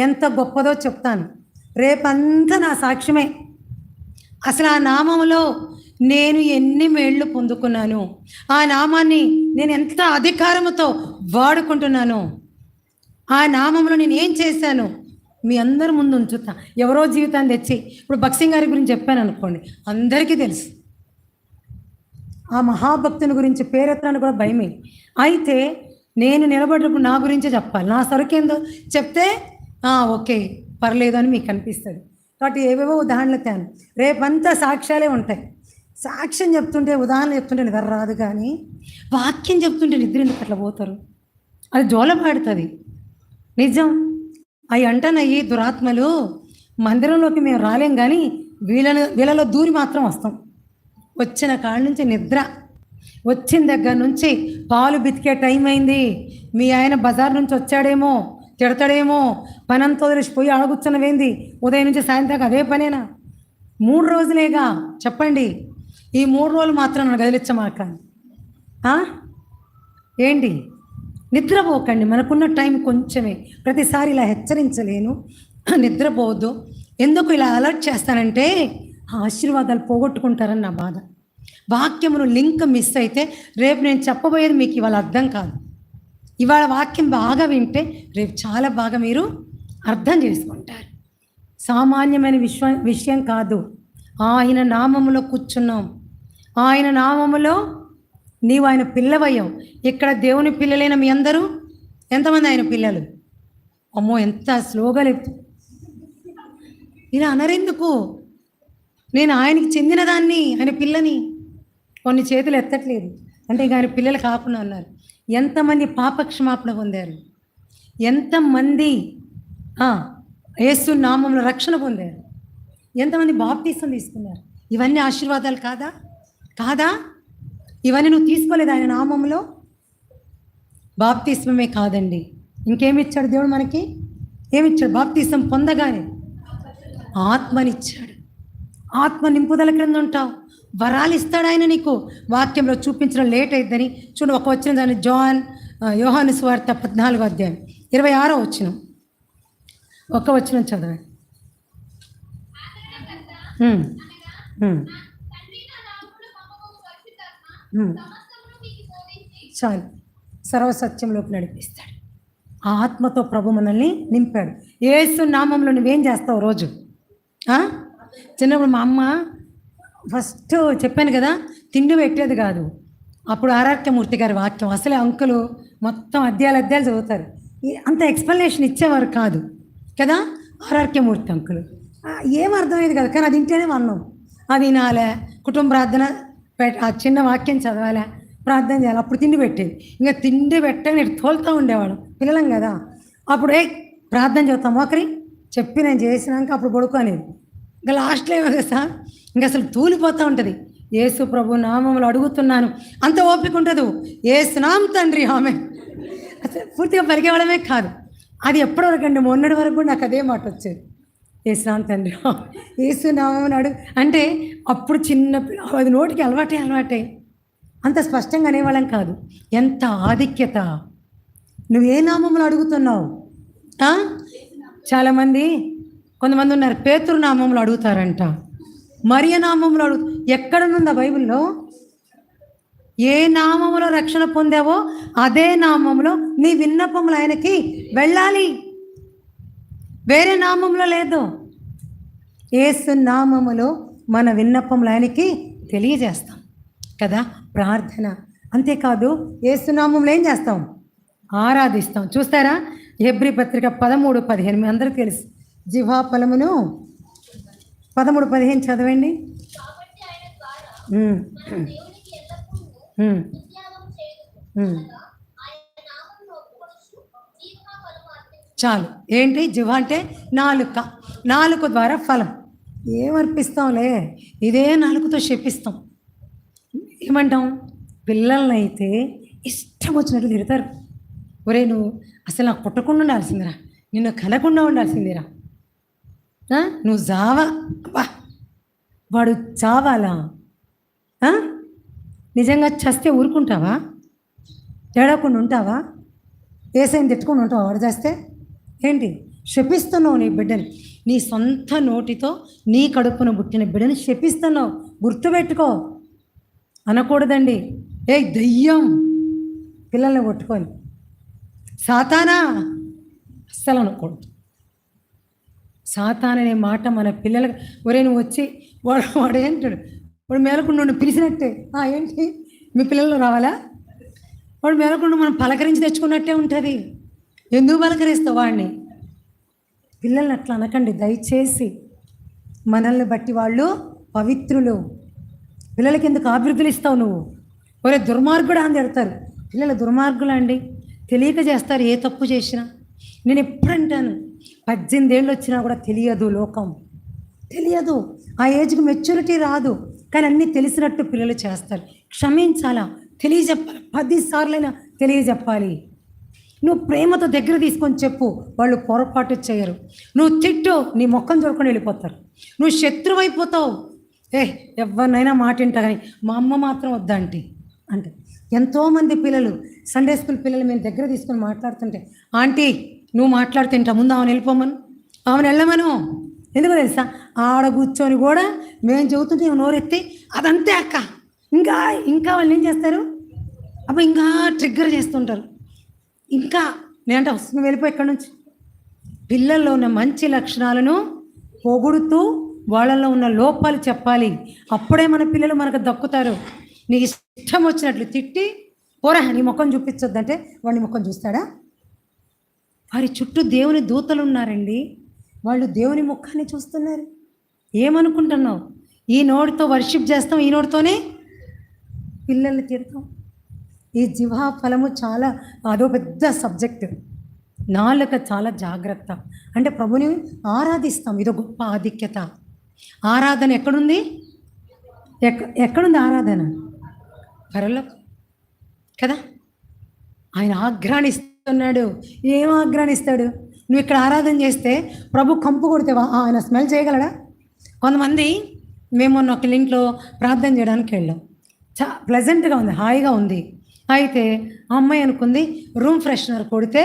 ఎంత గొప్పదో చెప్తాను. రేపంతా నా సాక్ష్యమే. అసలు ఆ నామములో నేను ఎన్ని మేళ్ళు పొందుకున్నాను, ఆ నామాన్ని నేను ఎంత అధికారముతో వాడుకుంటున్నాను, ఆ నామంలో నేను ఏం చేశాను, మీ అందరి ముందు ఉంచుతా. ఎవరో జీవితాన్ని తెచ్చి ఇప్పుడు భక్సింగ్ గారి గురించి చెప్పాను అనుకోండి, అందరికీ తెలుసు. ఆ మహాభక్తుని గురించి పేరెత్తడానికి కూడా భయమే. అయితే నేను నిలబడినప్పుడు నా గురించే చెప్పాలి. నా సరుకేందో చెప్తే ఓకే పర్లేదు అని మీకు అనిపిస్తుంది. కాబట్టి ఏవేవో ఉదాహరణలు తేను. రేపంతా సాక్ష్యాలే ఉంటాయి. సాక్ష్యం చెప్తుంటే, ఉదాహరణ చెప్తుంటే నిద్ర రాదు, కానీ వాక్యం చెప్తుంటే నిద్ర ఎందుకు అట్లా పోతారు? అది జోలపాడుతుంది. నిజం. అవి అంటనయ్యి దురాత్మలు మందిరంలోకి మేము రాలేం, కానీ వీళ్ళలో దూరి మాత్రం వస్తాం. వచ్చిన కాళ్ళ నుంచి నిద్ర, వచ్చిన దగ్గర నుంచి పాలు బితికే టైం అయింది, మీ ఆయన బజార్ నుంచి వచ్చాడేమో, తిడతాడేమో, పనంతా వదిలేసిపోయి అడగుచ్చున్నవేంది, ఉదయం నుంచి సాయంత్రం అదే పనేనా? 3 రోజులేగా చెప్పండి. ఈ 3 రోజులు మాత్రం నన్ను కదిలించమాక. ఏంటి? నిద్రపోకండి. మనకున్న టైం కొంచెమే. ప్రతిసారి ఇలా హెచ్చరించలేను, నిద్రపోవద్దు. ఎందుకు ఇలా అలర్ట్ చేస్తానంటే ఆశీర్వాదాలు పోగొట్టుకుంటారని నా బాధ. వాక్యమును లింక్ మిస్ అయితే రేపు నేను చెప్పబోయేది మీకు ఇవాళ అర్థం కాదు. ఇవాళ వాక్యం బాగా వింటే రేపు చాలా బాగా మీరు అర్థం చేసుకుంటారు. సామాన్యమైన విషయం కాదు. ఆయన నామములో కూర్చున్నాం. ఆయన నామములో నీవు ఆయన పిల్లవయ్యావు. ఇక్కడ దేవుని పిల్లలైన మీ అందరూ ఎంతమంది ఆయన పిల్లలు? అమ్మో ఎంత స్లోగా లేదు. ఇలా అనరెందుకు? నేను ఆయనకి చెందిన దాన్ని, ఆయన పిల్లని. కొన్ని చేతులు ఎత్తట్లేదు అంటే ఇక ఆయన పిల్లలు కాకుండా ఉన్నారు. ఎంతమంది పాపక్షమాపణ పొందారు? ఎంతమంది యేసు నామంలో రక్షణ పొందారు? ఎంతమంది బాప్తీసం తీసుకున్నారు? ఇవన్నీ ఆశీర్వాదాలు కాదా? కాదా? ఇవన్నీ నువ్వు తీసుకోలేదు ఆయన నామంలో? బాప్తీస్మమే కాదండి, ఇంకేమిచ్చాడు దేవుడు మనకి? ఏమిచ్చాడు? బాప్తీసం పొందగానే ఆత్మనిచ్చాడు. ఆత్మ నింపుదల క్రింద ఉంటావు. వరాలు ఇస్తాడు ఆయన నీకు. వాక్యంలో చూపించడం లేట్ అయిద్దని చూడు. ఒక వచ్చిన దాన్ని యోహాను సువార్త 14వ అధ్యాయం 26వ వచనం. ఒక వచనం చదవండి. చాలు. సర్వసత్యంలోకి నడిపిస్తాడు. ఆ ఆత్మతో ప్రభు మనల్ని నింపాడు. యేసు నామంలో నువ్వేం చేస్తావు రోజు? చిన్నప్పుడు మా అమ్మ ఫస్ట్ చెప్పాను కదా, తిండి పెట్టేది కాదు. అప్పుడు ఆరాధ్యమూర్తి గారి వాక్యం, అసలే అంకులు మొత్తం అధ్యాయాలు చదువుతారు. అంత ఎక్స్ప్లెనేషన్ ఇచ్చేవారు కాదు కదా ఆరాధ్యమూర్తి అంకులు. ఏం అర్థమయ్యేది కదా, కానీ అది ఇంటేనే అన్నాం. అది వినాలే, కుటుంబ ప్రార్థన ఆ చిన్న వాక్యం చదవాలే, ప్రార్థన చేయాలి, అప్పుడు తిండి పెట్టేది. ఇంకా తిండి పెట్టని తోలుతూ ఉండేవాడు, పిల్లలం కదా. అప్పుడు ప్రార్థన చదువుతాం ఒకరి చెప్పి నేను చేసినాక అప్పుడు పడుకోనేది. ఇంకా లాస్ట్లో ఏమో కదా, ఇంకా అసలు తూలిపోతూ ఉంటుంది. యేసు ప్రభు నామములు అడుగుతున్నాను, అంత ఓపిక ఉంటుంది. ఏసునాం తండ్రి ఆమె అసలు పూర్తిగా పలికేవడమే కాదు. అది ఎప్పటి వరకు అండి, మొన్నటి వరకు కూడా నాకు అదే మాట వచ్చేది. ఏసునాం తండ్రి, ఏసునామని అడుగు అంటే అప్పుడు చిన్న అది నోటికి అలవాటే. అంత స్పష్టంగా అనేవాళ్ళం కాదు. ఎంత ఆధిక్యత! నువ్వే నామములు అడుగుతున్నావు? చాలామంది, కొంతమంది ఉన్నారు పేతురు నామములు అడుగుతారంట, మరియ నామములు ఎక్కడనుందా బైబిల్లో? ఏ నామములో రక్షణ పొందావో అదే నామములో నీ విన్నపములు ఆయనకి వెళ్ళాలి. వేరే నామంలో లేదు. యేసు నామములో మన విన్నపములు ఆయనకి తెలియజేస్తాం కదా, ప్రార్థన. అంతేకాదు యేసు నామంలో ఏం చేస్తాం? ఆరాధిస్తాం. చూస్తారా, హెబ్రీ పత్రిక 13:15 మీ అందరికీ తెలుసు. జిహ్వా ఫలమును 13:15 చదవండి. చాలు. ఏంటి జిహ్వ అంటే? నాలుక ద్వారా ఫలం. ఏమర్పిస్తాంలే, ఇదే నాలుకతో శపిస్తాం. ఏమంటాం? పిల్లలనైతే ఇష్టం వచ్చినట్టు తిడతారు. ఒరే నువ్వు అసలు నాకు పుట్టకుండా ఉండాల్సిందిరా, నిన్ను కనకుండా ఉండాల్సిందిరా, నువ్వు జావా, వాడు చావాలా? నిజంగా చస్తే ఊరుకుంటావా? ఏడవకుండా ఉంటావా? ఏసైని తిట్టుకుండా ఉంటావా? వాడు చేస్తే ఏంటి? శపిస్తున్నావు నీ బిడ్డని. నీ సొంత నోటితో నీ కడుపున పుట్టిన బిడ్డని శపిస్తున్నావు. గుర్తుపెట్టుకో. అనకూడదండి. దెయ్యం పిల్లల్ని కొట్టుకొని, సాతానా, అస్సలు అనకూడదు. సాతాన్ అనే మాట మన పిల్లలకి, ఒరే నువ్వు వచ్చి వాడు ఏంటాడు, వాడు మేలకుండా నువ్వు పిలిచినట్టే. ఏంటి మీ పిల్లలు రావాలా? వాడు మేలకుండా మనం పలకరించి తెచ్చుకున్నట్టే ఉంటుంది. ఎందుకు పలకరిస్తావు వాడిని? పిల్లల్ని అట్లా అనకండి దయచేసి. మనల్ని బట్టి వాళ్ళు పవిత్రులు. పిల్లలకి ఎందుకు అభివృద్ధులు ఇస్తావు నువ్వు? ఒరే దుర్మార్గుడా అని తిడతారు. పిల్లలు దుర్మార్గులు అండి, తెలియక చేస్తారు ఏ తప్పు చేసినా. నేను ఎప్పుడంటాను, 18 ఏళ్ళు వచ్చినా కూడా తెలియదు, లోకం తెలియదు, ఆ ఏజ్కి మెచ్యూరిటీ రాదు, కానీ అన్నీ తెలిసినట్టు పిల్లలు చేస్తారు. క్షమించాలా, తెలియజెప్పాలి, 10 సార్లైనా తెలియజెప్పాలి. నువ్వు ప్రేమతో దగ్గర తీసుకొని చెప్పు, వాళ్ళు పొరపాటు చేయరు. నువ్వు తిట్టు, నీ మొక్కం చూడకుండా వెళ్ళిపోతారు. నువ్వు శత్రువు అయిపోతావు. ఎవరినైనా మాట వింటా కానీ మా అమ్మ మాత్రం వద్దంటే అంటే. ఎంతోమంది పిల్లలు, సండే స్కూల్ పిల్లలు మేము దగ్గర తీసుకొని మాట్లాడుతుంటే, ఆంటీ నువ్వు మాట్లాడుతుంటా ముందు ఆమెను వెళ్ళిపోమను, ఆమెను వెళ్ళమను. ఎందుకు తెలుసా? ఆడ కూర్చొని కూడా మేము చెబుతుంటే నోరెత్తి అదంతే అక్క, ఇంకా వాళ్ళు ఏం చేస్తారు, అప్పుడు ఇంకా ట్రిగ్గర్ చేస్తుంటారు. ఇంకా నేనంటే వస్తుంది వెళ్ళిపోయి ఎక్కడి నుంచి. పిల్లల్లో ఉన్న మంచి లక్షణాలను పొగుడుతూ వాళ్ళల్లో ఉన్న లోపాలు చెప్పాలి. అప్పుడే మన పిల్లలు మనకు దక్కుతారు. నీకు ఇష్టం వచ్చినట్లు తిట్టి పోరా నీ ముఖం చూపించొద్దంటే వాడి ముఖం చూస్తాడా? వారి చుట్టూ దేవుని దూతలు ఉన్నారండి, వాళ్ళు దేవుని ముఖాన్ని చూస్తున్నారు. ఏమనుకుంటున్నావు? ఈ నోటితో వర్షిప్ చేస్తాం, ఈ నోటితోనే పిల్లల్ని తిడతాం. ఈ జిహ్వా ఫలము చాలా, అదో పెద్ద సబ్జెక్టు. నాలుక చాలా జాగ్రత్త. అంటే ప్రభుని ఆరాధిస్తాం, ఇదో గొప్ప ఆధిక్యత. ఆరాధన ఎక్కడుంది? ఎక్కడుంది ఆరాధన? పరలోకం కదా. ఆయన ఆగ్రాణిస్తున్నాడు. ఏం ఆగ్రాణిస్తాడు? నువ్వు ఇక్కడ ఆరాధన చేస్తే ప్రభు కంపు కొడితేవా ఆయన స్మెల్ చేయగలడా? కొంతమంది మేము మొన్న ఒక ఇంట్లో ప్రార్థన చేయడానికి వెళ్ళాం. ప్లెజెంట్గా ఉంది, హాయిగా ఉంది. అయితే ఆ అమ్మాయి అనుకుంది రూమ్ ఫ్రెషనర్ కొడితే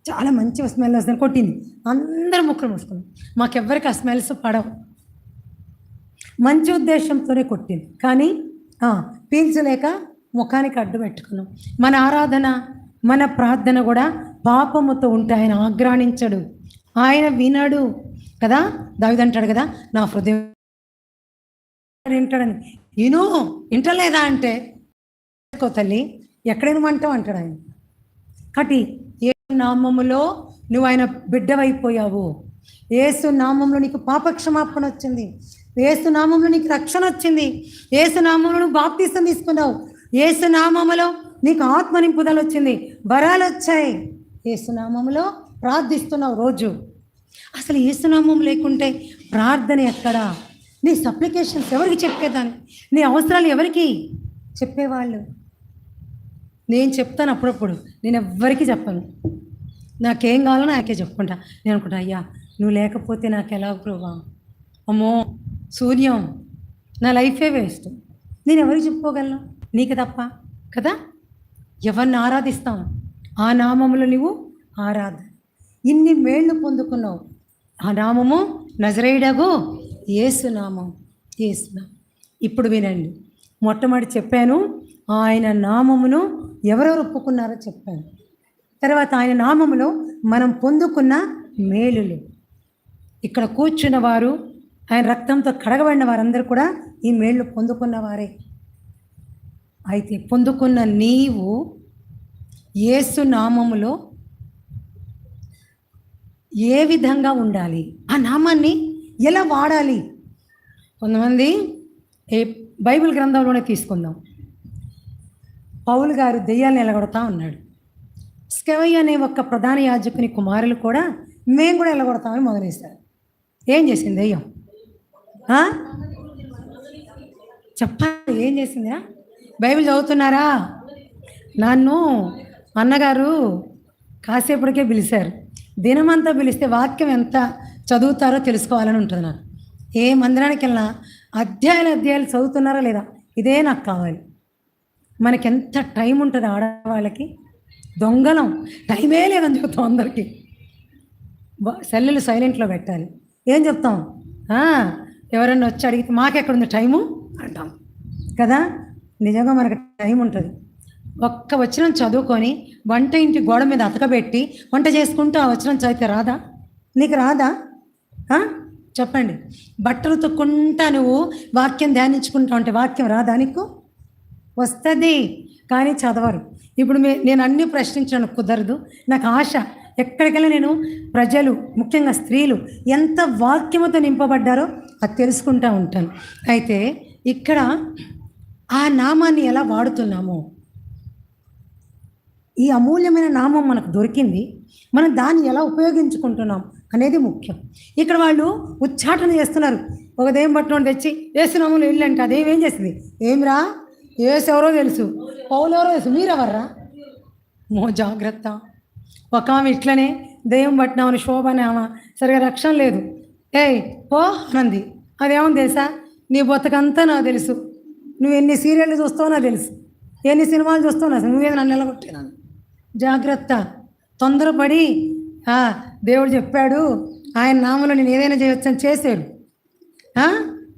చాలా మంచి స్మెల్ వస్తుంది, కొట్టింది. అందరూ ముక్కలు మూసుకుంది. మాకెవ్వరికి ఆ స్మెల్స్ పడవు. మంచి ఉద్దేశంతోనే కొట్టింది, కానీ పీల్చలేక ముఖానికి అడ్డు పెట్టుకున్నాం. మన ఆరాధన, మన ప్రార్థన కూడా పాపముతో ఉంటే ఆయన ఆగ్రాణించడు, ఆయన వినడు కదా. దావీదు అంటాడు కదా, నా హృదయం వింటాడని. వింటలేదా అంటే తల్లి ఎక్కడేమంటావు అంటాడు ఆయన. కాబట్టి యేసు నామములో నువ్వు ఆయన బిడ్డవైపోయావు. యేసు నామంలో నీకు పాపక్షమాపణ వచ్చింది. యేసు నామంలో నీకు రక్షణ వచ్చింది. యేసు నామంలో నువ్వు బాప్తిసం తీసుకున్నావు. యేసు నామములో నీకు ఆత్మ నింపుదల వచ్చింది, వరాలు వచ్చాయి. యేసు నామములో ప్రార్థిస్తున్నావు రోజు. అసలు యేసు నామం లేకుంటే ప్రార్థన ఎక్కడా? నీ సప్లికేషన్స్ ఎవరికి చెప్పేదాన్ని? నీ అవసరాలు ఎవరికి చెప్పేవాళ్ళు? నేను చెప్తాను అప్పుడప్పుడు, నేను ఎవ్వరికి చెప్పను. నాకేం కావాలో నాకే చెప్పుకుంటా. నేను అనుకుంటా, అయ్యా నువ్వు లేకపోతే నాకు ఎలా ప్రభువా, అమ్మో శూన్యం, నా లైఫే వేస్ట్. నేను ఎవరికి చెప్పుకోగలను? నీకు తప్ప కదా. ఎవరిని ఆరాధిస్తావు? ఆ నామములో నువ్వు ఆరాధన. ఇన్ని మేళ్ళు పొందుకున్నావు. ఆ నామము నజరేయుడగు యేసు నామం. యేసు నామం. ఇప్పుడు వినండి, మొట్టమొదటి చెప్పాను ఆయన నామమును ఎవరెవరు ఒప్పుకున్నారో చెప్పాను. తర్వాత ఆయన నామములో మనం పొందుకున్న మేలులు. ఇక్కడ కూర్చున్న వారు, ఆయన రక్తంతో కడగబడిన వారందరూ కూడా ఈ మేళ్ళు పొందుకున్నవారే. అయితే పొందుకున్న నీవు యేసు నామములో ఏ విధంగా ఉండాలి, ఆ నామాన్ని ఎలా వాడాలి? కొంతమంది బైబిల్ గ్రంథంలోనే తీసుకుందాం. పౌలు గారు దెయ్యాలను ఎలగొడతా ఉన్నాడు. స్కెవయ్య అనే ఒక ప్రధాన యాజకుని కుమారులు కూడా మేము కూడా ఎలగొడతామని మొదలేశారు. ఏం చేసింది దెయ్యం? చెప్పాలి ఏం చేసిందా? బైబిల్ చదువుతున్నారా? నన్ను అన్నగారు కాసేపటికే పిలిచారు. దినమంతా పిలిస్తే వాక్యం ఎంత చదువుతారో తెలుసుకోవాలని ఉంటుంది నాకు. ఏ మందిరానికి వెళ్ళినా అధ్యాయాలు చదువుతున్నారా లేదా, ఇదే నాకు కావాలి. మనకెంత టైం ఉంటుంది ఆడవాళ్ళకి? దొంగలం, టైమే లేదని చెప్తాం అందరికీ. సెల్లులు సైలెంట్లో పెట్టాలి. ఏం చెప్తాం? ఎవరన్నా వచ్చి అడిగితే మాకెక్కడుంది టైము అంటాం కదా. నిజంగా మనకు టైం ఉంటుంది. ఒక్క వచనం చదువుకొని వంట ఇంటి గోడ మీద అతకబెట్టి వంట చేసుకుంటూ ఆ వచనం చదివితే రాదా? నీకు రాదా? ఆ? చెప్పండి. బట్టలు తొక్కుంటా నువ్వు వాక్యం ధ్యానించుకుంటా ఉంటే వాక్యం రాదా నీకు? వస్తుంది, కానీ చదవరు. ఇప్పుడు నేను అన్నీ ప్రశ్నించడానికి కుదరదు. నాకు ఆశ, ఎక్కడికెళ్ళి నేను ప్రజలు, ముఖ్యంగా స్త్రీలు ఎంత వాక్యముతో నింపబడ్డారో అది తెలుసుకుంటూ ఉంటాను. అయితే ఇక్కడ ఆ నామాన్ని ఎలా వాడుతున్నామో, ఈ అమూల్యమైన నామం మనకు దొరికింది, మనం దాన్ని ఎలా ఉపయోగించుకుంటున్నాం అనేది ముఖ్యం. ఇక్కడ వాళ్ళు ఉచ్చాటన చేస్తున్నారు. ఒక దేం పట్టుకొని తెచ్చి ఏసునామంలో ఇల్లు అంటే అదేమేం చేసింది? ఏమిరా, ఏసు ఎవరో తెలుసు, పౌలు ఎవరో తెలుసు, మీరెవర్రా? జాగ్రత్త. ఒక ఆమె ఇట్లనే దెయ్యం పట్టినామని శోభ అనే ఆమె సరిగా రక్షణ లేదు, ఏయ్ పో అనంది. అదేమని తెలుసా? నీ బొత్తకంతా నాకు తెలుసు, నువ్వు ఎన్ని సీరియళ్ళు చూస్తావో నాకు తెలుసు, ఎన్ని సినిమాలు చూస్తావు నాకు, నువ్వేది నన్ను నిలగొట్టినాను. జాగ్రత్త. తొందరపడి దేవుడు చెప్పాడు ఆయన నామంలో నేను ఏదైనా చేయొచ్చని చేశాడు,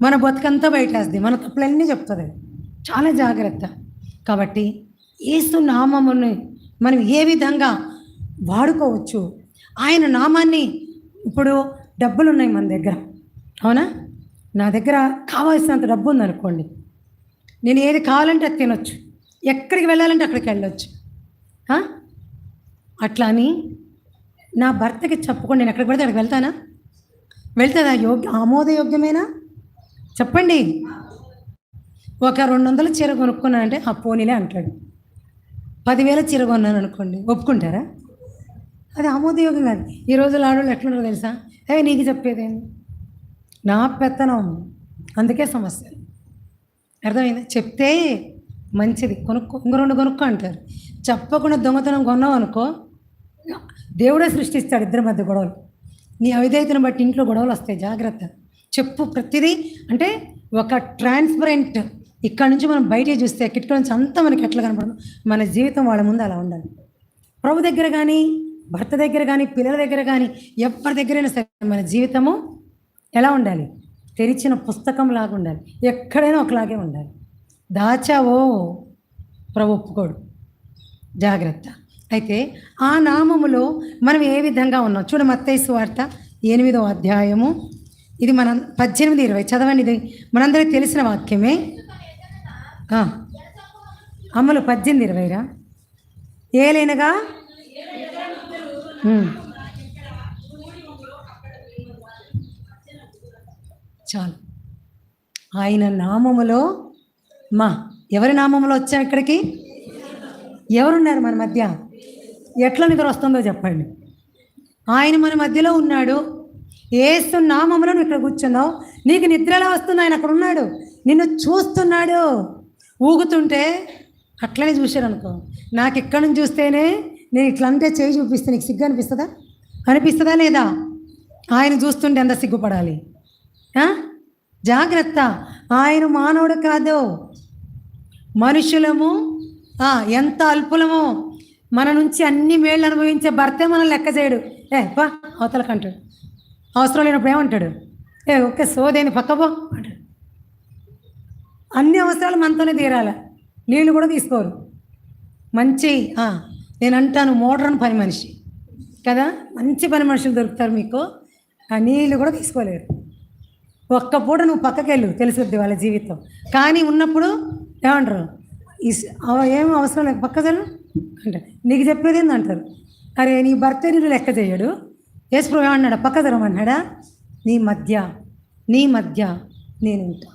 మన బతుకంతా బయటేస్తుంది, మన తప్పులన్నీ చెప్తుంది. చాలా జాగ్రత్త. కాబట్టి యేసు నామముని మనం ఏ విధంగా వాడుకోవచ్చు, ఆయన నామాన్ని. ఇప్పుడు డబ్బులు ఉన్నాయి మన దగ్గర, అవునా? నా దగ్గర కావాల్సినంత డబ్బు ఉందనుకోండి, నేను ఏది కావాలంటే అది తినొచ్చు, ఎక్కడికి వెళ్ళాలంటే అక్కడికి వెళ్ళొచ్చు. అట్లా అని నా భర్తకి చెప్పుకొని నేను ఎక్కడికి పడితే అక్కడికి వెళ్తానా? వెళ్తుందా? ఆమోదయోగ్యమేనా? చెప్పండి. ఒక 200 చీర కొనుక్కున్నానంటే ఆ పోనీలే అంటాడు. 10,000 చీర కొన్నాను అనుకోండి, ఒప్పుకుంటారా? అది ఆమోదయోగం కాదు. ఈ రోజుల్లో ఆడవాళ్ళు ఎట్లుంటారో తెలుసా? నీకు చెప్పేదేంటి, నా పెత్తనం, అందుకే సమస్య. అర్థమైందా? చెప్తే మంచిది, కొనుక్కో, ఇంకో 2 కొనుక్కో అంటారు. చెప్పకుండా దొంగతనం కొన్నావు అనుకో, దేవుడే సృష్టిస్తాడు ఇద్దరి మధ్య గొడవలు. నీ అవిధేయతను బట్టి ఇంట్లో గొడవలు వస్తాయి. జాగ్రత్త. చెప్పు ప్రతిదీ. అంటే ఒక ట్రాన్స్పరెంట్, ఇక్కడ నుంచి మనం బయటికి చూస్తే కిటికీ నుంచి అంతా మనకి ఎట్లా కనపడదు, మన జీవితం వాళ్ళ ముందు అలా ఉండాలి. ప్రభు దగ్గర కానీ, భర్త దగ్గర కానీ, పిల్లల దగ్గర కానీ, ఎవరి దగ్గరైనా సరే మన జీవితము ఎలా ఉండాలి? తెరిచిన పుస్తకం లాగా ఉండాలి. ఎక్కడైనా ఒకలాగే ఉండాలి. దాచావో ప్రభు ఒప్పుకోడు. జాగ్రత్త. అయితే ఆ నామములో మనం ఏ విధంగా ఉన్నాం చూడ. మత్తయి సువార్త 8వ అధ్యాయము, ఇది మన 18-20 చదవండి. ఇది మనందరికీ తెలిసిన వాక్యమే. అమ్మలు 18-20రా. ఏలైనగా చాలు. ఆయన నామములో ఎవరి నామములో వచ్చాం ఇక్కడికి? ఎవరున్నారు మన మధ్య? ఎట్లా నిద్ర వస్తుందో చెప్పండి. ఆయన మన మధ్యలో ఉన్నాడు. యేసు నామములో నువ్వు ఇక్కడ కూర్చున్నావు, నీకు నిద్ర ఎలా వస్తుంది? ఆయన అక్కడ ఉన్నాడు, నిన్ను చూస్తున్నాడు. ఊగుతుంటే అట్లనే చూశాడు అనుకో, నాకు ఇక్కడ నుంచి చూస్తేనే నేను ఇట్లా అంటే చేయి చూపిస్తే నీకు సిగ్గు అనిపిస్తుందా? అనిపిస్తుందా లేదా? ఆయన చూస్తుంటే ఎంత సిగ్గుపడాలి. జాగ్రత్త. ఆయన మానవుడు కాదు, మనుషులము. ఎంత అల్పులమో, మన నుంచి అన్ని మేళ్ళు అనుభవించే భర్తే మనం లెక్క చేయడు. బా అవతలకు అంటాడు. అవసరం లేనప్పుడు ఏమంటాడు? ఓకే సోదేని పక్కపో అంటాడు. అన్ని అవసరాలు మనతోనే తీరాలి. నీళ్ళు కూడా తీసుకోరు. మంచి నేను అంటాను మోడ్రన్ పని మనిషి కదా, మంచి పని మనుషులు దొరుకుతారు మీకు. ఆ నీళ్ళు కూడా తీసుకోలేరు. ఒక్క పూట నువ్వు పక్కకెళ్ళు, తెలుసుద్ది వాళ్ళ జీవితం. కానీ ఉన్నప్పుడు ఏమంటారు? ఏం అవసరం లేదు పక్కకెళ్ళు అంటే నీకు చెప్పేది ఏందంటారు. అరే నీ భర్త నీళ్ళు లెక్క చేయడు. యేసు ఏమన్నాడా? పక్క జరమన్నాడా? నీ మధ్య నేను ఉంటా.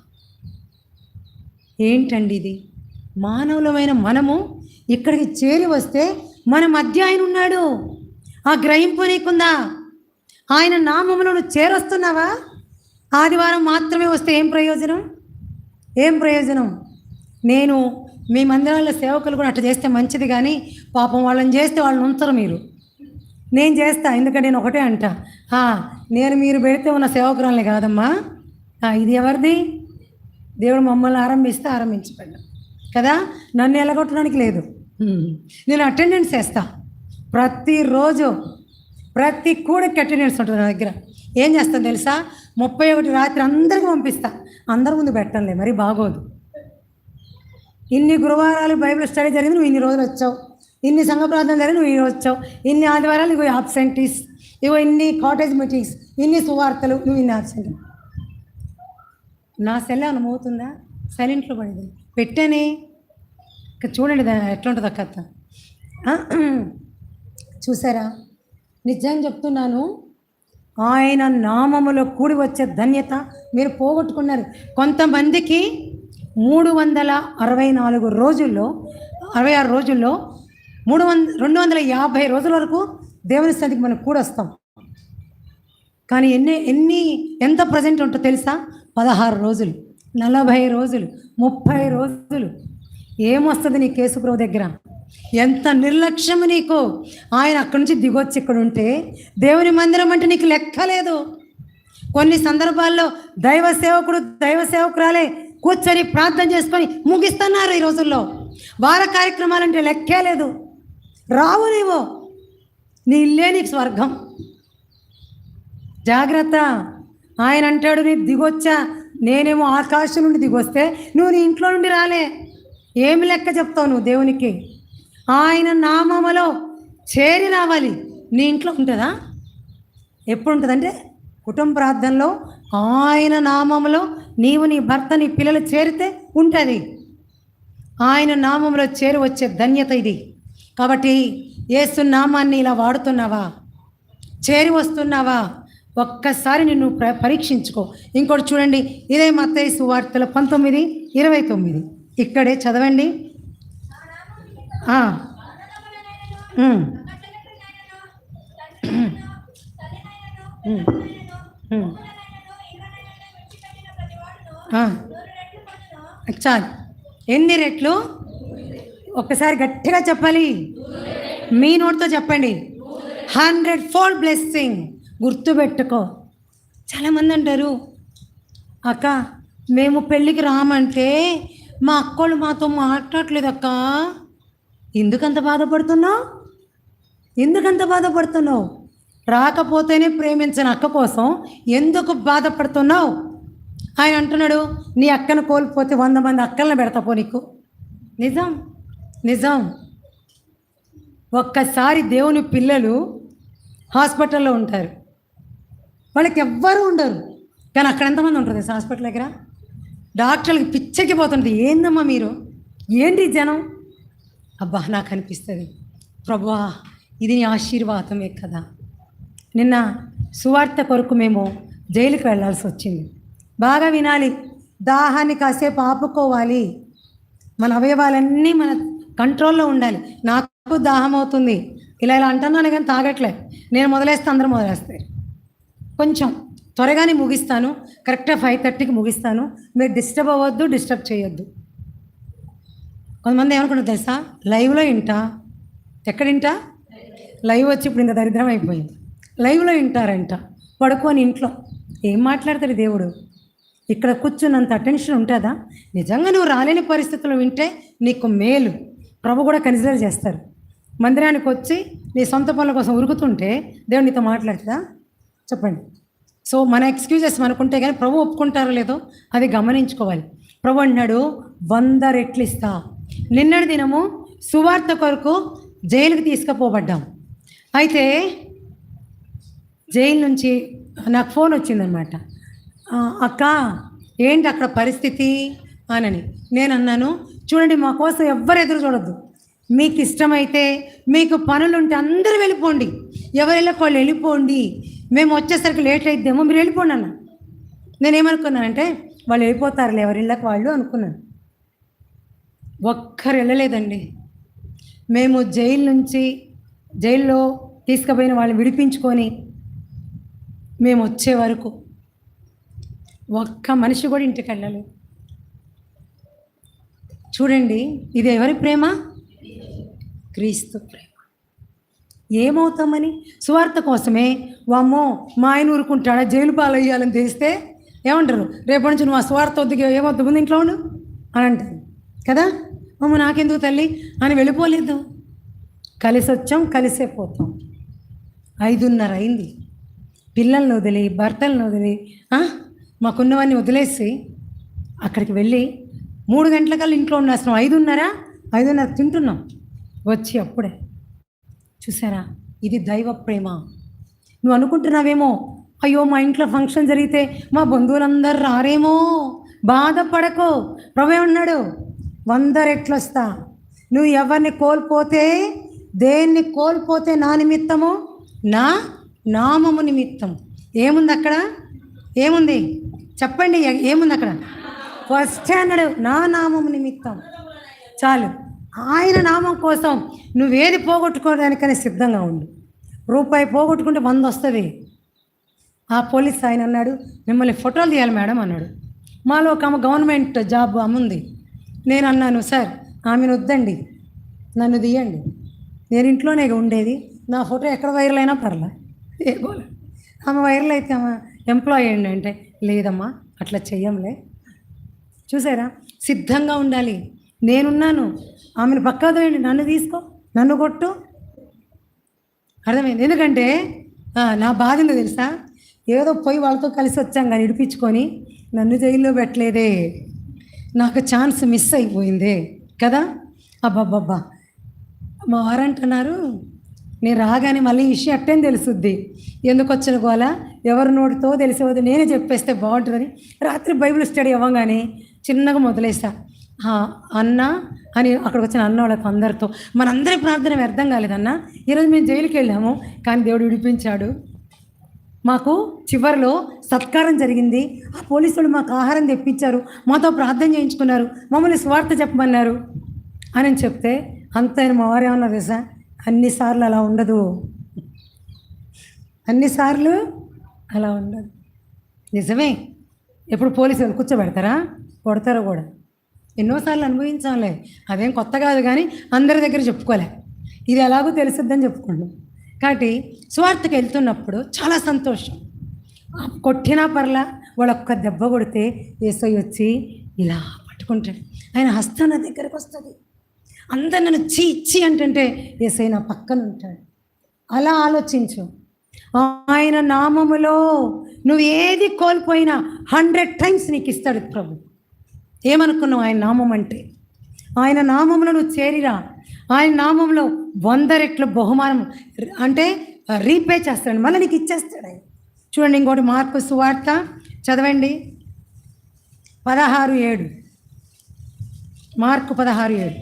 ఏంటండి ఇది? మానవులమైన మనము ఇక్కడికి చేరి వస్తే మన మధ్య ఆయన ఉన్నాడు. ఆ గ్రహింపు నీకుందా? ఆయన నామములో నువ్వు చేరొస్తున్నావా? ఆదివారం మాత్రమే వస్తే ఏం ప్రయోజనం? నేను మీ మందిరాల్లో సేవకులు కూడా అట్లా చేస్తే మంచిది, కానీ పాపం వాళ్ళని చేస్తే వాళ్ళని ఉంచరు మీరు. నేను చేస్తా, ఎందుకంటే నేను ఒకటే అంట, నేను మీరు పెడితే ఉన్న సేవకురాలే కాదమ్మా, ఇది ఎవరిది? దేవుడు మమ్మల్ని ఆరంభించబడ్డా కదా, నన్ను ఎలగొట్టడానికి లేదు. నేను అటెండెన్స్ వేస్తా ప్రతిరోజు, ప్రతి కూడకి అటెండెన్స్ ఉంటుంది నా దగ్గర. ఏం చేస్తాను తెలుసా? 31 రాత్రి అందరికీ పంపిస్తా. అందరి ముందు పెట్టంలే, మరి బాగోదు. ఇన్ని గురువారాలు బైబిల్ స్టడీ జరిగింది, నువ్వు ఇన్ని రోజులు వచ్చావు. ఇన్ని సంఘ ప్రార్థన జరిగింది, నువ్వు ఇన్ని వచ్చావు. ఇన్ని ఆదివారాలు నువ్వు ఆబ్సెంటీస్. ఇవో ఇన్ని కాటేజ్ మీటింగ్స్, ఇన్ని సువార్తలు, నువ్వు ఇన్ని ఆబ్సెంట్. నా సెల్ ఏమైనా మోగుతుందా? సైలెంట్లో పడింది, పెట్టానే. ఇక్కడ చూడండి ఎట్లా ఉంటుందో కథ. చూసారా, నిజంగా చెప్తున్నాను, ఆయన నామములో కూడి వచ్చే ధన్యత మీరు పోగొట్టుకున్నారు. కొంతమందికి 364 రోజుల్లో, 66 రోజుల్లో 250 రోజుల వరకు దేవుని సన్నిధికి మనం కూడొస్తాం. కానీ ఎంత ప్రజెంట్ ఉంటుందో తెలుసా? 16 రోజులు, 40 రోజులు, 30 రోజులు. ఏమొస్తుంది నీ యేసుప్రభు దగ్గర? ఎంత నిర్లక్ష్యము నీకు! ఆయన అక్కడి నుంచి దిగొచ్చి ఇక్కడ ఉంటే దేవుని మందిరం అంటే నీకు లెక్కలేదు. కొన్ని సందర్భాల్లో దైవ సేవకురాలే కూర్చొని ప్రార్థన చేసుకొని ముగిస్తున్నారు ఈ రోజుల్లో. వార కార్యక్రమాలంటే లెక్కే లేదు. రావు నీవు, నీ ఇల్లే నీకు స్వర్గం. జాగ్రత్త. ఆయన అంటాడు, నీ దిగొచ్చా, నేనేమో ఆకాశం నుండి దిగొస్తే నువ్వు నీ ఇంట్లో నుండి రాలే. ఏమి లెక్క చెప్తావు నువ్వు దేవునికి? ఆయన నామములో చేరి రావాలి. నీ ఇంట్లో ఉంటుందా? ఎప్పుడు ఉంటుందంటే కుటుంబ ప్రార్థనలో ఆయన నామములో నీవు, నీ భర్త, నీ పిల్లలు చేరితే ఉంటుంది. ఆయన నామంలో చేరి వచ్చే ధన్యత ఇది. కాబట్టి యేసు నామాన్ని ఇలా వాడుతున్నావా? చేరి వస్తున్నావా? ఒక్కసారి నిన్ను పరీక్షించుకో. ఇంకోటి చూడండి, ఇదే మత్తయి సువార్తలు 19:29 ఇక్కడే చదవండి. చాలు. ఎన్ని రెట్లు? ఒక్కసారి గట్టిగా చెప్పాలి, మీ నోటితో చెప్పండి. 100-fold blessing. గుర్తుపెట్టుకో. చాలామంది అంటారు, అక్క మేము పెళ్ళికి రామంటే మా అక్కోళ్ళు మాతో మాట్లాడలేదు అక్క. ఎందుకంత బాధపడుతున్నావు? రాకపోతేనే ప్రేమించిన అక్క కోసం ఎందుకు బాధపడుతున్నావు? ఆయన అంటున్నాడు, నీ అక్కను కోల్పోతే 100 మంది అక్కలను పెడతాపో నీకు. నిజం. ఒక్కసారి దేవుని పిల్లలు హాస్పిటల్లో ఉంటారు, వాళ్ళకి ఎవ్వరూ ఉండరు. కానీ అక్కడ ఎంతమంది ఉంటుంది హాస్పిటల్ దగ్గర? డాక్టర్లకి పిచ్చెక్కిపోతుంది. ఏందమ్మా మీరు, ఏంటి జనం? అబ్బా, నాకు అనిపిస్తుంది, ప్రభువా ఇది నీ ఆశీర్వాదమే కదా. నిన్న సువార్త కొరకు మేము జైలుకి వెళ్ళాల్సి వచ్చింది. బాగా వినాలి, దాహాన్ని కాసేపు ఆపుకోవాలి. మన అవయవాలన్నీ మన కంట్రోల్లో ఉండాలి. నాకు దాహం అవుతుంది, ఇలా అంటున్నాను కానీ తాగట్లే. నేను మొదలేస్తే అందరూ మొదలేస్తారు. కొంచెం త్వరగానే ముగిస్తాను, కరెక్ట్గా 5:30కి ముగిస్తాను. మీరు డిస్టర్బ్ అవ్వద్దు, డిస్టర్బ్ చేయొద్దు. కొంతమంది ఏమనుకుంటారు తెలుసా, లైవ్లో ఎక్కడింటా లైవ్ వచ్చి ఇప్పుడు ఇంత దరిద్రం అయిపోయింది. లైవ్లో వింటారంట పడుకొని ఇంట్లో. ఏం మాట్లాడతాడు దేవుడు? ఇక్కడ కూర్చున్నంత అటెన్షన్ ఉంటుందా? నిజంగా నువ్వు రాలేని పరిస్థితుల్లో వింటే నీకు మేలు. ప్రభు కూడా కన్సిడర్ చేస్తారు. మందిరానికి వచ్చి నీ సొంత పనుల కోసం ఉరుకుతుంటే దేవుడు నీతో మాట్లాడుతుందా? చెప్పండి. సో మన ఎక్స్క్యూజెస్ మనకుంటే కానీ ప్రభు ఒప్పుకుంటారో లేదో అది గమనించుకోవాలి. ప్రభు అన్నాడు, 100 రెట్లు ఇస్తా. నిన్నటి దినము సువార్త కొరకు జైలుకి తీసుకుపోబడ్డాం. అయితే జైలు నుంచి నాకు ఫోన్ వచ్చిందనమాట. అక్క ఏంటి అక్కడ పరిస్థితి అనని. నేను అన్నాను, చూడండి మా కోసం ఎవ్వరు ఎదురు చూడొద్దు. మీకు ఇష్టమైతే, మీకు పనులుంటే అందరూ వెళ్ళిపోండి, ఎవరిళ్ళకి వాళ్ళు వెళ్ళిపోండి. మేము వచ్చేసరికి లేట్ అయిద్దేమో, మీరు వెళ్ళిపోండి అన్న. నేనేమనుకున్నానంటే వాళ్ళు వెళ్ళిపోతారులే ఎవరిళ్ళకి వాళ్ళు అనుకున్నాను. ఒక్కరు వెళ్ళలేదండి. మేము జైల్లో తీసుకుపోయిన వాళ్ళని విడిపించుకొని మేము వచ్చే వరకు ఒక్క మనిషి కూడా ఇంటికి వెళ్ళలేదు. చూడండి, ఇది ఎవరి ప్రేమ? క్రీస్తు ప్రేమ. ఏమవుతామని సువార్త కోసమే వామ్మో మా ఆయన ఊరుకుంటాడా, జైలు పాలయ్యాలని తెలిస్తే ఏమంటారు? రేపటి నుంచి నువ్వు ఆ సువార్త వద్దుగా, ఏమవుతుంది ముందు ఇంట్లో ఉండు అని అంటారు కదా. అమ్మ నాకెందుకు తల్లి అని వెళ్ళిపోలేదు. కలిసి వచ్చాం, కలిసే పోతాం. 5:30 అయింది. పిల్లల్ని వదిలి, భర్తలను వదిలి, మాకున్నవన్నీ వదిలేసి అక్కడికి వెళ్ళి 3 గంటలకల్లా ఇంట్లో ఉండాల్సిన 5:30 తింటున్నాం వచ్చి. అప్పుడే చూసారా, ఇది దైవ ప్రేమ. నువ్వు అనుకుంటున్నావేమో, అయ్యో మా ఇంట్లో ఫంక్షన్ జరిగితే మా బంధువులందరూ రారేమో, బాధపడకు. ప్రభు ఏమన్నాడు? 100 రెట్లు వస్తా. నువ్వు ఎవరిని కోల్పోతే, దేన్ని కోల్పోతే నా నిమిత్తము, నా నామము నిమిత్తం. ఏముంది అక్కడ? ఏముంది చెప్పండి, ఏముంది అక్కడ? ఫస్ట్ అన్నాడు, నా నామము నిమిత్తం. చాలు. ఆయన నామం కోసం నువ్వేది పోగొట్టుకోవడానికనే సిద్ధంగా ఉండు. రూపాయి పోగొట్టుకుంటే 100 వస్తుంది. ఆ పోలీస్ ఆయన అన్నాడు, మిమ్మల్ని ఫోటోలు తీయాలి మేడం అన్నాడు. మాలో ఒక ఆమె గవర్నమెంట్ జాబ్ అమ్ముంది. నేను అన్నాను, సార్ ఆమెను వద్దండి, నన్ను తీయండి, నేను ఇంట్లోనే ఉండేది, నా ఫోటో ఎక్కడ వైరల్ అయినా పర్లా, ఏ గోల. ఆమె వైరల్ అయితే ఆమె ఎంప్లాయీ అండి అంటే, లేదమ్మా అట్లా చెయ్యంలే. చూసారా, సిద్ధంగా ఉండాలి. నేనున్నాను, ఆమెను పక్కా తోయండి, నన్ను తీసుకో, నన్ను కొట్టు. అర్థమైంది? ఎందుకంటే నా బాధ ఏందో తెలుసా, ఏదో పోయి వాళ్ళతో కలిసి వచ్చాం కానీ ఇడిపించుకొని నన్ను జైల్లో పెట్టలేదే, నాకు ఛాన్స్ మిస్ అయిపోయిందే కదా. అబ్బాబ్బా, మా వారంటున్నారు, నేను రాగానే మళ్ళీ ఈ విషయం అట్టేం తెలుసుద్ది, ఎందుకు వచ్చిన గోల ఎవరి నోటితో తెలిసేవద్దు, నేనే చెప్పేస్తే బాగుంటుందని రాత్రి బైబిల్ స్టడీ అవ్వగానే చిన్నగా మొదలేసా. అన్న అని అక్కడికి వచ్చిన అన్న వాళ్ళకి అందరితో, మనందరి ప్రార్థన వ్యర్థం కాలేదన్న. ఈరోజు మేము జైలుకి వెళ్ళాము కానీ దేవుడు విడిపించాడు. మాకు చివరిలో సత్కారం జరిగింది. ఆ పోలీసులు మాకు ఆహారం తెప్పించారు, మాతో ప్రార్థన చేయించుకున్నారు, మమ్మల్ని స్వార్థ చెప్పమన్నారు అని చెప్తే అంతైనా మా వారు ఏమన్నారు తెలుసా, అన్నిసార్లు అలా ఉండదు, అన్నిసార్లు అలా ఉండదు. నిజమే. ఎప్పుడు పోలీసులు కూర్చోబెడతారా? కొడతారో కూడా. ఎన్నోసార్లు అనుభవించాలే, అదేం కొత్త కాదు. కానీ అందరి దగ్గర చెప్పుకోలే, ఇది ఎలాగో తెలుసుద్దని చెప్పుకోండి. కాబట్టి స్వార్థకి వెళ్తున్నప్పుడు చాలా సంతోషం. కొట్టినా పర్లా, వాడు ఒక్క దెబ్బ కొడితే యేసయ్య వచ్చి ఇలా పట్టుకుంటాడు, ఆయన హస్తం నా దగ్గరకు వస్తుంది. అందరు నన్ను చీ చీ అంటుంటే యేసయ్య నా పక్కన ఉంటాడు. అలా ఆలోచించు. ఆయన నామములో నువ్వు ఏది కోల్పోయినా 100 టైమ్స్ నీకు ఇస్తాడు ప్రభు. ఏమనుకున్నావు ఆయన నామం అంటే? ఆయన నామంలో నువ్వు చేరిరా, ఆయన నామంలో 100 రెట్ల బహుమానం అంటే రీపే చేస్తాడు, మళ్ళీ నీకు ఇచ్చేస్తాడు ఆయన. చూడండి ఇంకోటి, మార్కు సువార్త చదవండి 16:7. మార్కు 16:7.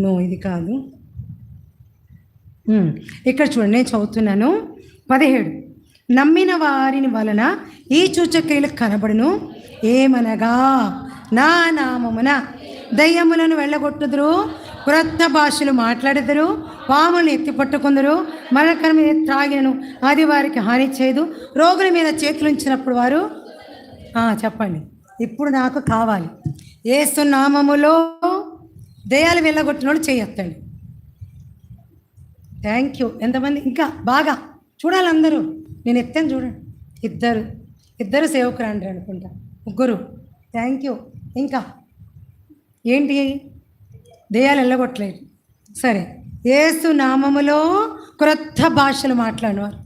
నో, ఇది కాదు. ఇక్కడ చూడండి, నేను చదువుతున్నాను 17. నమ్మిన వారిని వలన ఈ సూచక్రియలు కనబడును, ఏమనగా నా నామమున దయ్యములను వెళ్ళగొట్టుదురు, క్రొత్త భాషలు మాట్లాడదురు, పాములను ఎత్తిపట్టుకుందరు, మరణకరం మీద త్రాగినను అది వారికి హాని చేయదు, రోగుల మీద చేతులు ఉంచినప్పుడు వారు చెప్పండి. ఇప్పుడు నాకు కావాలి, యేసు నామములో దయ్యాలు వెళ్ళగొట్టిన వాళ్ళు చేయొత్తండి. Thank you. ఎంతమంది ఇంకా బాగా చూడాలి అందరూ. నేను ఎత్తాను చూడండి, ఇద్దరు సేవకురాండ్రి అనుకుంటా, 3. Thank you. ఇంకా ఏంటి? దయ్యాలు వెళ్ళగొట్టలేదు. సరే, యేసు నామములో క్రొత్త భాషలు మాట్లాడినవారు.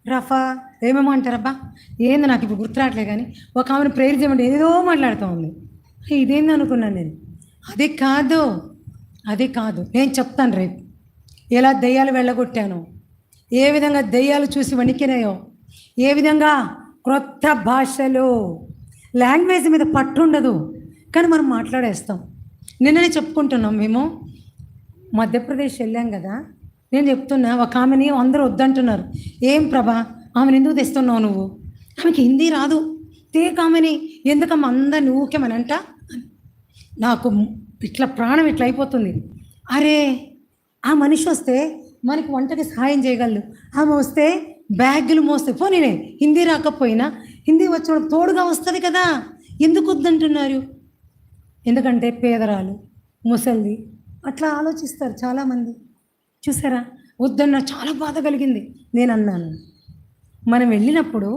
రఫా ఏమేమో అంటారబ్బా, ఏంది నాకు ఇప్పుడు గుర్తురాట్లే. కానీ ఒక ఆమెను ప్రేయర్ చేయమంటే ఏదో మాట్లాడుతూ ఉంది. ఇదేంది అనుకున్నాను నేను. అది కాదు, నేను చెప్తాను రేపు ఎలా దయ్యాలు వెళ్ళగొట్టాను, ఏ విధంగా దయ్యాలు చూసి వణికినాయో, ఏ విధంగా క్రొత్త భాషలు. లాంగ్వేజ్ మీద పట్టు ఉండదు కానీ మనం మాట్లాడేస్తాం. నిన్ననే చెప్పుకుంటున్నాం, మేము మధ్యప్రదేశ్ వెళ్ళాం కదా. నేను చెప్తున్నా, ఒక ఆమెని అందరూ వద్దంటున్నారు. ఏం ప్రభా, ఆమెను ఎందుకు తెస్తున్నావు నువ్వు? ఆమెకి హిందీ రాదు, ఆమెని ఎందుకమ్మ అందరిని ఊకేమనంట. నాకు ఇట్లా ప్రాణం ఇట్లా అయిపోతుంది. అరే, ఆ మనిషి వస్తే మనకి వంటకి సహాయం చేయగలరు, ఆమె వస్తే బ్యాగులు మోస్తే, పోనీనే హిందీ రాకపోయినా హిందీ వచ్చినప్పుడు తోడుగా వస్తుంది కదా, ఎందుకు వద్దంటున్నారు? ఎందుకంటే పేదరాలు, ముసలి అట్లా ఆలోచిస్తారు చాలామంది. చూసారా, వద్దన్న చాలా బాధ కలిగింది. నేను అన్నాను, మనం వెళ్ళినప్పుడు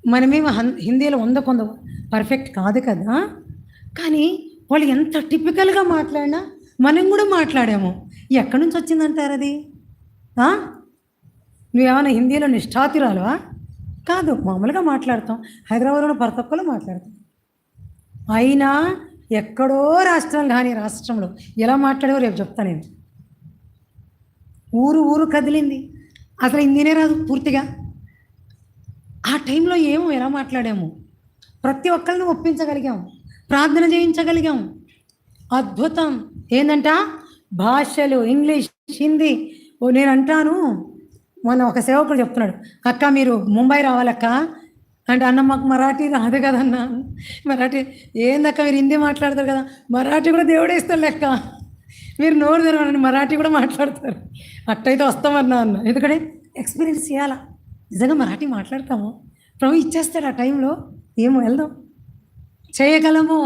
మనమేమో హిందీలో 100 పర్ఫెక్ట్ కాదు కదా, కానీ వాళ్ళు ఎంత టిపికల్గా మాట్లాడినా మనం కూడా మాట్లాడాము. ఎక్కడి నుంచి వచ్చిందంటారు అది? నువ్వేమైనా హిందీలో నిష్ఠాతురాలువా? కాదు, మామూలుగా మాట్లాడతాం. హైదరాబాద్లో ప్రతి ఒక్కరు మాట్లాడతాం. అయినా ఎక్కడో రాష్ట్రం కానీ రాష్ట్రంలో ఎలా మాట్లాడారో రేపు చెప్తాను నేను. ఊరు ఊరు కదిలింది, అసలు హిందీనే రాదు పూర్తిగా. ఆ టైంలో ఏమో ఎలా మాట్లాడాము, ప్రతి ఒక్కరిని ఒప్పించగలిగాం, ప్రార్థన చేయించగలిగాం. అద్భుతం. ఏంటంట భాషలు, ఇంగ్లీష్, హిందీ. నేను అంటాను, మొన్న ఒక సేవకుడు చెప్తున్నాడు, అక్క మీరు ముంబై రావాలక్క అంటే, అన్న మాకు మరాఠీ రాదు కదన్నా. మరాఠీ ఏందక్క మీరు హిందీ మాట్లాడతారు కదా, మరాఠీ కూడా దేవుడే ఇస్తాడు లెక్క, మీరు నోరు తెరవండి, మరాఠీ కూడా మాట్లాడతారు. అట్టయితే వస్తామన్నా అన్న, ఎందుకంటే ఎక్స్పీరియన్స్ చేయాలా. నిజంగా మరాఠీ మాట్లాడతాము, ప్రభు ఇచ్చేస్తాడు ఆ టైంలో. ఏమో వెళ్దాం, చేయగలము.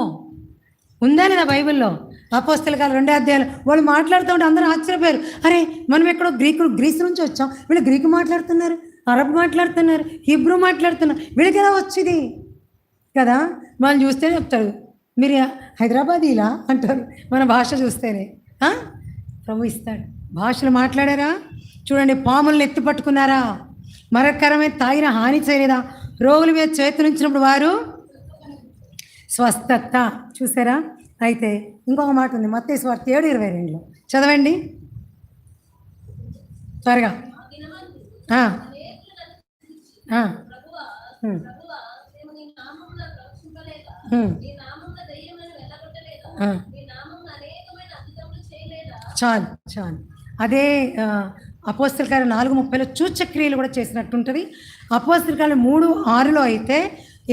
ఉందా లేదా బైబిల్లో? అపోస్తల కార్యాలు 2వ అధ్యాయాలు వాళ్ళు మాట్లాడుతూ ఉంటే అందరూ ఆశ్చర్యపోయారు. అరే మనం ఎక్కడో గ్రీస్ నుంచి వచ్చాం, వీళ్ళు గ్రీకు మాట్లాడుతున్నారు, అరబ్ మాట్లాడుతున్నారు, హిబ్రూ మాట్లాడుతున్నారు, వీళ్ళకి ఎలా వచ్చింది కదా. వాళ్ళు చూస్తేనే చెప్తారు, మీరు హైదరాబాద్ ఇలా అంటారు మన భాష చూస్తేనే. ప్రభు ఇస్తాడు. భాషలు మాట్లాడారా చూడండి, పాములను ఎత్తి పట్టుకున్నారా, మరకరమే తాగిన హాని చేయలేదా, రోగుల మీద చేతులు ఉంచినప్పుడు వారు స్వస్థత చూసారా. అయితే ఇంకొక మాట ఉంది, మత్తయి సువార్త 7:22 చదవండి త్వరగా. చాలు చాలు. అదే అపోస్తల కార్యం 4:30 సూచక్రియలు కూడా చేసినట్టుంటుంది. అపోస్తల కార్యం 3:6 అయితే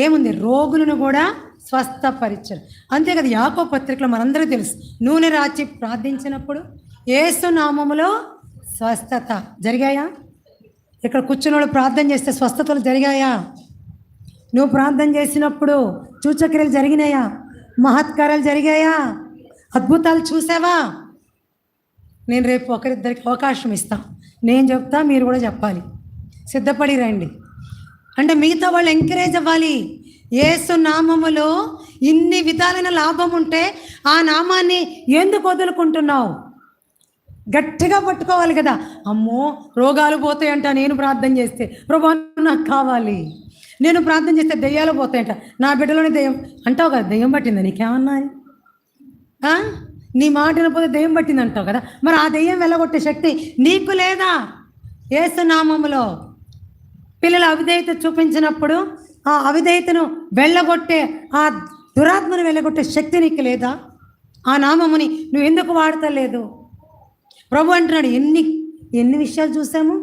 ఏముంది, రోగులను కూడా స్వస్థపరిచారు. అంతే కదా. యాకోబు పత్రికలో మనందరికీ తెలుసు, నూనె రాచి ప్రార్థించినప్పుడు యేసు నామములో స్వస్థత జరిగాయా? ఇక్కడ కూర్చున్న వాళ్ళు ప్రార్థన చేస్తే స్వస్థతలు జరిగాయా? నువ్వు ప్రార్థన చేసినప్పుడు సూచక్రియలు జరిగినాయా? మహత్కారాలు జరిగాయా? అద్భుతాలు చూసావా? నేను రేపు ఒకరిద్దరికి అవకాశం ఇస్తా, నేను చెప్తా, మీరు కూడా చెప్పాలి. సిద్ధపడి రండి. అంటే మిగతా వాళ్ళు ఎంకరేజ్ అవ్వాలి. యేసు నామములో ఇన్ని విధాలైన లాభం ఉంటే ఆ నామాన్ని ఎందుకు వదులుకుంటున్నావు? గట్టిగా పట్టుకోవాలి కదా. అమ్మో రోగాలు పోతాయంట నేను ప్రార్థన చేస్తే, ప్రభువా నాకు కావాలి. నేను ప్రార్థన చేస్తే దెయ్యాలు పోతాయంట, నా బిడ్డలోనే దెయ్యం అంటావు కదా. దెయ్యం పట్టిందా నీకేమన్నా? నీ మాట వినకపోతే దెయ్యం పట్టింది అంటావు కదా. మరి ఆ దెయ్యం వెళ్ళగొట్టే శక్తి నీకు లేదా? యేసు నామములో పిల్లల అవిధేయత చూపించినప్పుడు ఆ అవిధేయతను వెళ్ళగొట్టే, ఆ దురాత్మను వెళ్ళగొట్టే శక్తి నీకు లేదా? ఆ నామముని నువ్వు ఎందుకు వాడతలేదు? ప్రభు అంటున్నాడు, ఎన్ని విషయాలు చూసాము,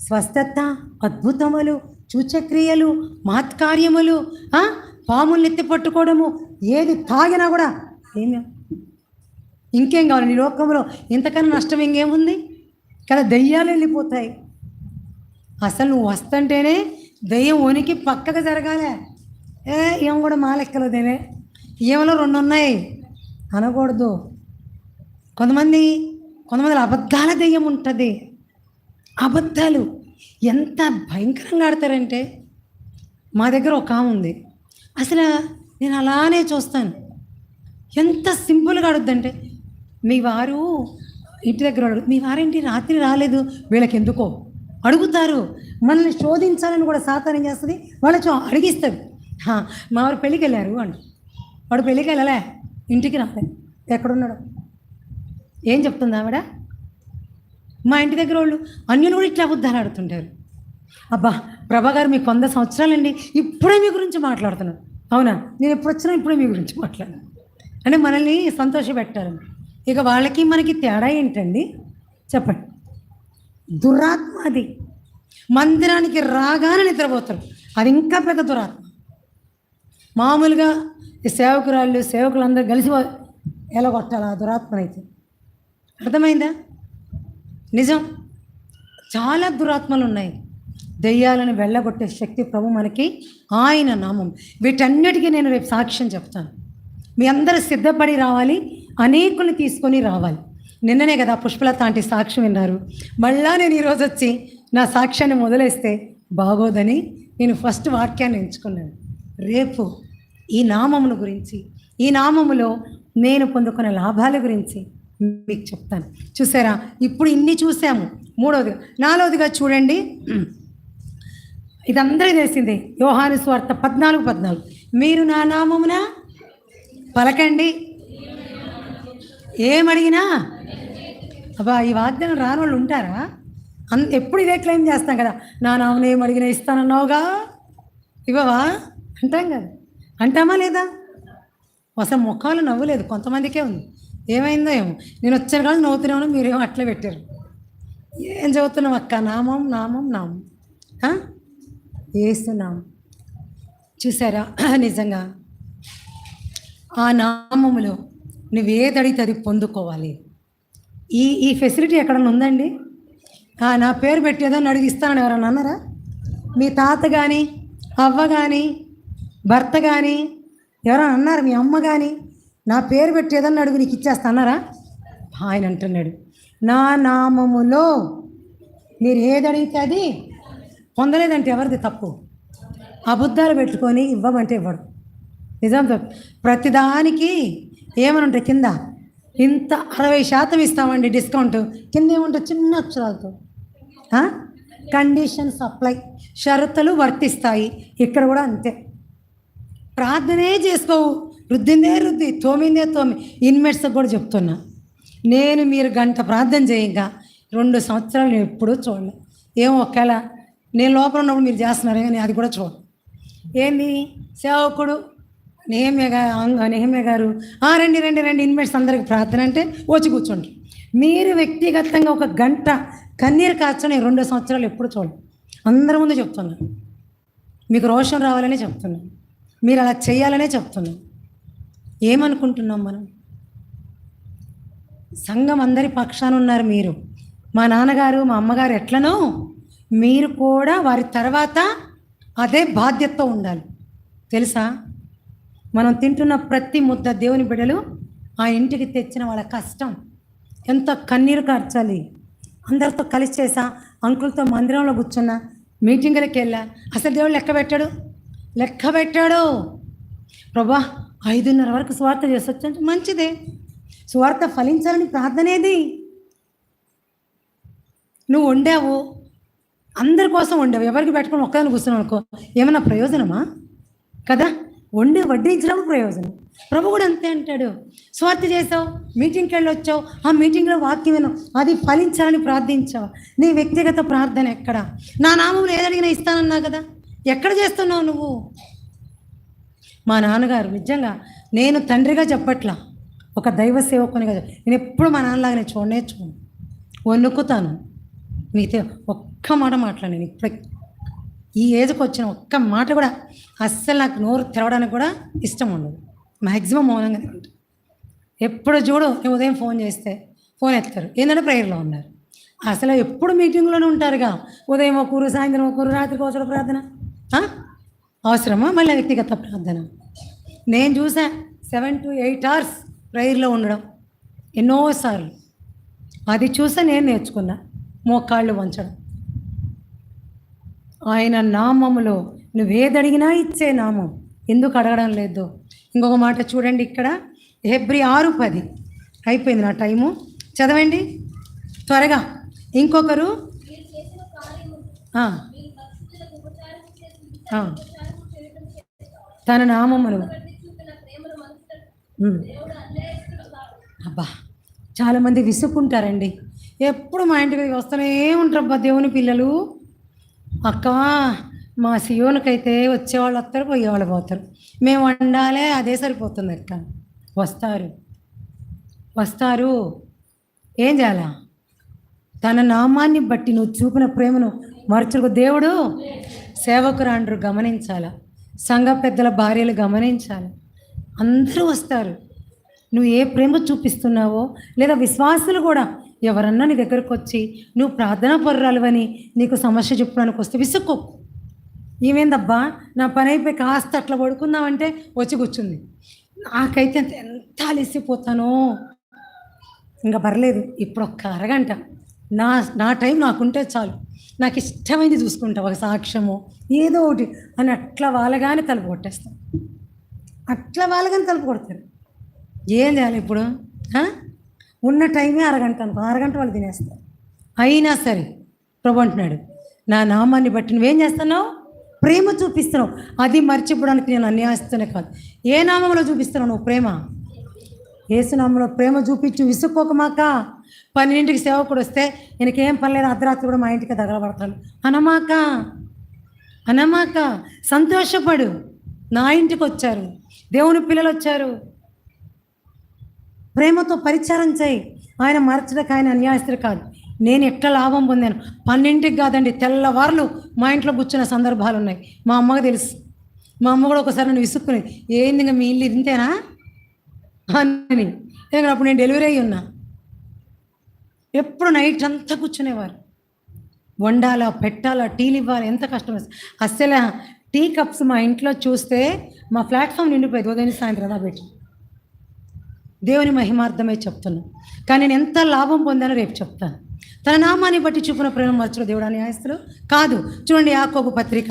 స్వస్థత, అద్భుతములు, సూచక్రియలు, మహత్కార్యములు, పాములు ఎత్తి పట్టుకోవడము, ఏది తాగినా కూడా ఇంకేం కావాలి నీ లోకంలో? ఇంతకన్నా నష్టం ఇంకేముంది కదా. దెయ్యాలు వెళ్ళిపోతాయి. అసలు నువ్వు వస్తుంటేనే దెయ్యం వణికి పక్కకు జరగాలే. ఏం కూడా మా లెక్కలో దేనే, ఏమలో 2 ఉన్నాయి అనకూడదు. కొంతమంది అబద్ధాల దెయ్యం ఉంటుంది. అబద్ధాలు ఎంత భయంకరంగా ఆడతారంటే, మా దగ్గర ఒక ఆమె ఉంది, అసలు నేను అలానే చూస్తాను, ఎంత సింపుల్గా ఆడుద్దంటే, మీ వారు ఇంటి దగ్గర మీ వారేంటి రాత్రి రాలేదు, వీళ్ళకి ఎందుకో అడుగుతారు. మనల్ని శోధించాలని కూడా సాతాను ఏం చేస్తుంది, వాళ్ళతో అడిగిస్తారు. మా వారు పెళ్ళికి వెళ్ళారు అంట, వాడు పెళ్ళికి వెళ్ళలే, ఇంటికి రాలేదు, ఎక్కడున్నాడు? ఏం చెప్తుంది ఆవిడ? మా ఇంటి దగ్గర వాళ్ళు అన్యులు కూడా ఇట్లా అబద్ధాలు ఆడుతుంటారు. అబ్బా ప్రభా గారు మీకు 100 సంవత్సరాలండి, ఇప్పుడే మీ గురించి మాట్లాడుతున్నాను. అవునా, నేను ఎప్పుడు వచ్చినా ఇప్పుడే మీ గురించి మాట్లాడాను అంటే మనల్ని సంతోషపెట్టారు. ఇక వాళ్ళకి మనకి తేడా ఏంటండి చెప్పండి? దురాత్మ అది. మందిరానికి రాగానే నిద్రపోతారు, అది ఇంకా పెద్ద దురాత్మ. మామూలుగా ఈ సేవకులందరూ కలిసి ఎలా కొట్టాలి ఆ దురాత్మనైతే. అర్థమైందా? నిజం, చాలా దురాత్మలు ఉన్నాయి. దెయ్యాలను వెళ్ళగొట్టే శక్తి ప్రభు మనకి ఆయన నామం. వీటన్నిటికీ నేను రేపు సాక్ష్యం చెప్తాను. మీ అందరూ సిద్ధపడి రావాలి, అనేకుల్ని తీసుకొని రావాలి. నిన్ననే కదా పుష్పలత ఆంటీ సాక్ష్యం విన్నారు. మళ్ళా నేను ఈరోజు వచ్చి నా సాక్ష్యాన్ని మొదలేస్తే బాగోదని నేను ఫస్ట్ వాక్యాన్ని ఎంచుకున్నాను. రేపు ఈ నామమును గురించి, ఈ నామములో నేను పొందుకున్న లాభాల గురించి మీకు చెప్తాను. చూసారా, ఇప్పుడు ఇన్ని చూసాము. 3వదిగా 4వదిగా చూడండి, ఇది అందరికీ తెలిసిందే. యోహాను సువార్త 14:14 మీరు నా నామమున పలకండి, ఏమడిగినా. అబ్బా, ఈ వాగ్దానం రాని వాళ్ళు ఉంటారా? ఎప్పుడు ఇదే క్లెయిమ్ చేస్తాం కదా, నా నామం ఏమడిగినా ఇస్తానన్నావుగా, ఇవ్వవా అంటాం కదా. అంటామా లేదా? అసలు ముఖాలు నవ్వులేదు, కొంతమందికే ఉంది. ఏమైందో ఏమో, నేను వచ్చాను కానీ నవ్వుతున్నాను, మీరేమో అట్లే పెట్టారు. ఏం చదువుతున్నాం అక్క? నామం నామం నామం, ఏస్తున్నాం. చూసారా? నిజంగా ఆ నామములో నువ్వేదడిగితే అది పొందుకోవాలి. ఈ ఫెసిలిటీ ఎక్కడన్నా ఉందండి? నా పేరు పెట్టేదని అడిగిస్తానని ఎవరన్నా అన్నారా? మీ తాత కానీ, అవ్వ కానీ, భర్త కానీ ఎవరైనా అన్నారు? మీ అమ్మ కానీ నా పేరు పెట్టేదని అడుగు నీకు ఇచ్చేస్తా అన్నారా? ఆయన అంటున్నాడు, నా నామములో మీరు ఏది అడిగితే అది పొందలేదంటే ఎవరిది తప్పు? అబద్ధాలు పెట్టుకొని ఇవ్వమంటే ఇవ్వడు. నిజం ప్రతిదానికి ఏమని ఉంటాయి కింద, ఇంత 60% ఇస్తామండి డిస్కౌంట్, కింద ఏముంటుంది చిన్న అక్షరాలతో కండిషన్స్ అప్లై, షరతులు వర్తిస్తాయి. ఇక్కడ కూడా అంతే. ప్రార్థనే చేసుకోవు, రుద్దిందే రుద్ది, తోమిందే తోమి. ఇన్మేట్స్కి కూడా చెప్తున్నా, నేను మీరు గంట ప్రార్థన చేయంగా 2 సంవత్సరాలు నేను ఎప్పుడూ చూడలే. ఏమో ఒకవేళ నేను లోపల ఉన్నప్పుడు మీరు చేస్తున్నారే కానీ అది కూడా చూడ. ఏంది సేవకుడు నెహమ్యా గారు రండి రండి రండి ఇన్మేట్స్ అందరికి ప్రార్థన అంటే వచ్చి కూర్చోండి. మీరు వ్యక్తిగతంగా ఒక గంట కన్నీరు కార్చని 2 సంవత్సరాలు ఎప్పుడు చూడండి. అందరి ముందు చెప్తున్నాను, మీకు రోషం రావాలనే చెప్తున్నాను, మీరు అలా చేయాలనే చెప్తున్నాను. ఏమనుకుంటున్నాం మనం? సంఘం అందరి పక్షాన ఉన్నారు మీరు. మా నాన్నగారు మా అమ్మగారు ఎట్లనో మీరు కూడా వారి తర్వాత అదే బాధ్యతతో ఉండాలి. తెలుసా? మనం తింటున్న ప్రతి ముద్ద దేవుని బిడ్డలు ఆ ఇంటికి తెచ్చిన వాళ్ళ కష్టం. ఎంత కన్నీరు కార్చాలి. అందరితో కలిసి చేసా, అంకుల్తో మందిరంలో కూర్చున్నా, మీటింగులకి వెళ్ళా, అసలు దేవుడు లెక్క పెట్టాడు. ప్రభా 5:30 వరకు సువార్త చేసొచ్చు, మంచిదే. సువార్త ఫలించాలని ప్రార్థనేది. నువ్వు వండావు, అందరి కోసం వండావు, ఎవరికి పెట్టుకొని ఒక్కదాన్ని కూర్చున్నావు అనుకో, ఏమన్నా ప్రయోజనమా? కదా, వండి వడ్డించడం ప్రయోజనం. ప్రభు కూడా అంతే అంటాడు. స్వార్థ చేసావు, మీటింగ్కి వెళ్ళి వచ్చావు, ఆ మీటింగ్లో వాక్యం విన్నావు, అది ఫలించాలని ప్రార్థించావు. నీ వ్యక్తిగత ప్రార్థన ఎక్కడ? నా నామంలో ఏదడిగినా ఇస్తానన్నా కదా, ఎక్కడ చేస్తున్నావు నువ్వు? మా నాన్నగారు నిజంగా, నేను తండ్రిగా చెప్పట్లా, ఒక దైవ సేవకునిగా నేను ఎప్పుడు మా నాన్నలాగానే చూడను, వణుకుతాను. మీతో ఒక్క మాట మాట్లాడాను ఇప్పుడు ఈ ఏజ్కి వచ్చిన ఒక్క మాట కూడా అస్సలు నాకు నోరు తెరవడానికి కూడా ఇష్టం ఉండదు. మ్యాక్సిమం మౌనంగానే ఉంటుంది. ఎప్పుడు చూడు నేను ఉదయం ఫోన్ చేస్తే ఫోన్ ఎత్తారు, ఏంటంటే ప్రేయర్లో ఉన్నారు. అసలు ఎప్పుడు మీటింగ్లోనే ఉంటారుగా, ఉదయం ఒకరు, సాయంత్రం ఒకరు, రాత్రికి ఒకరు ప్రార్థన అవసరమా? మళ్ళీ వ్యక్తిగత ప్రార్థన. నేను చూసా 7 to 8 hours ప్రేయర్లో ఉండడం ఎన్నోసార్లు. అది చూసా నేను నేర్చుకున్నా, మోకాళ్ళు వంచడం. ఆయన నామములో నువ్వేదడిగినా ఇచ్చే నామం, ఎందుకు అడగడం లేదు? ఇంకొక మాట చూడండి ఇక్కడ, హెబ్రీ 6:10. అయిపోయింది నా టైము, చదవండి త్వరగా. ఇంకొకరు తన నామమును. అబ్బా, చాలామంది విసుక్కుంటారండి. ఎప్పుడు మా ఇంటికి వస్తూనే ఉంటారబ్బా దేవుని పిల్లలు. అక్క, మా సియోనికైతే వచ్చేవాళ్ళు వస్తారు, పోయేవాళ్ళు పోతారు, మేము వండాలే, అదే సరిపోతుంది అక్క. వస్తారు ఏం చేయాలా? తన నామాన్ని బట్టి నువ్వు చూపిన ప్రేమను మరచుకు దేవుడు సేవకురాండ్రు గమనించాలా, సంఘ పెద్దల భార్యలు గమనించాలి. అందరూ వస్తారు. నువ్వు ఏ ప్రేమ చూపిస్తున్నావో, లేదా విశ్వాసులు కూడా ఎవరన్నా నీ దగ్గరకు వచ్చి నువ్వు ప్రార్థనా పరురాలువని నీకు సమస్య చెప్పడానికి వస్తే విసుక్కో. ఏమైందబ్బా, నా పని అయిపోయి కాస్త అట్లా పడుకుందామంటే వచ్చి కూర్చుంది. నాకైతే ఎంత అలసిపోతానో, ఇంకా పర్లేదు, ఇప్పుడు ఒక్క అరగంట నా టైం నాకుంటే చాలు, నాకు ఇష్టమైంది చూసుకుంటా, ఒక సాక్ష్యము ఏదో ఒకటి అని అట్లా వాళ్ళగానే తలుపు కొట్టేస్తాను. తలుపు కొడతారు. ఏం చేయాలి ఇప్పుడు? ఉన్న టైమే అరగంట అనుకో, అరగంట వాళ్ళు తినేస్తారు. అయినా సరే ప్రభు అంటున్నాడు, నా నామాన్ని బట్టి నువ్వేం చేస్తున్నావు? ప్రేమ చూపిస్తున్నావు. అది మర్చిపోవడానికి నేను అన్యాయస్తునే కాదు. ఏ నామంలో చూపిస్తున్నావు నువ్వు ప్రేమ? యేసు నామంలో ప్రేమ చూపించు, విసుక్కోకమాక. 12కి సేవకుడు వస్తే ఈయనకేం పని లేదు, అర్ధరాత్రి కూడా మా ఇంటికి తగలబడతాడు అనమాక, అనమాక. సంతోషపడు, నా ఇంటికి వచ్చారు, దేవుని పిల్లలు వచ్చారు. ప్రేమతో పరిచారం చేయి. ఆయన మార్చడానికి ఆయన అన్యాయస్తుడు కాదు. నేను ఎట్లా లాభం పొందాను 12కి కాదండి, తెల్లవారులు మా ఇంట్లో కూర్చున్న సందర్భాలు ఉన్నాయి. మా అమ్మకు తెలుసు. మా అమ్మ కూడా ఒకసారి నన్ను విసుక్కునేది, ఏంది ఇంకా మీ ఇల్లు ఇంతేనా అని. ఎందుకంటే అప్పుడు నేను డెలివరీ అయ్యి ఉన్నా. ఎప్పుడు నైట్ అంతా కూర్చునేవారు. వండాలా, పెట్టాలా, టీలు ఇవ్వాలి, ఎంత కష్టం. అసలు టీ కప్స్ మా ఇంట్లో చూస్తే మా ప్లాట్ఫామ్ నిండిపోయేది ఉదయం సాయంత్రం పెట్టి. దేవుని మహిమార్థమే చెప్తున్నాను. కానీ నేను ఎంత లాభం పొందానో రేపు చెప్తాను. తన నామాన్ని బట్టి చూపిన ప్రేమ మర్చుడు దేవుడు న్యాయస్తులు కాదు. చూడండి, యాకోబు పత్రిక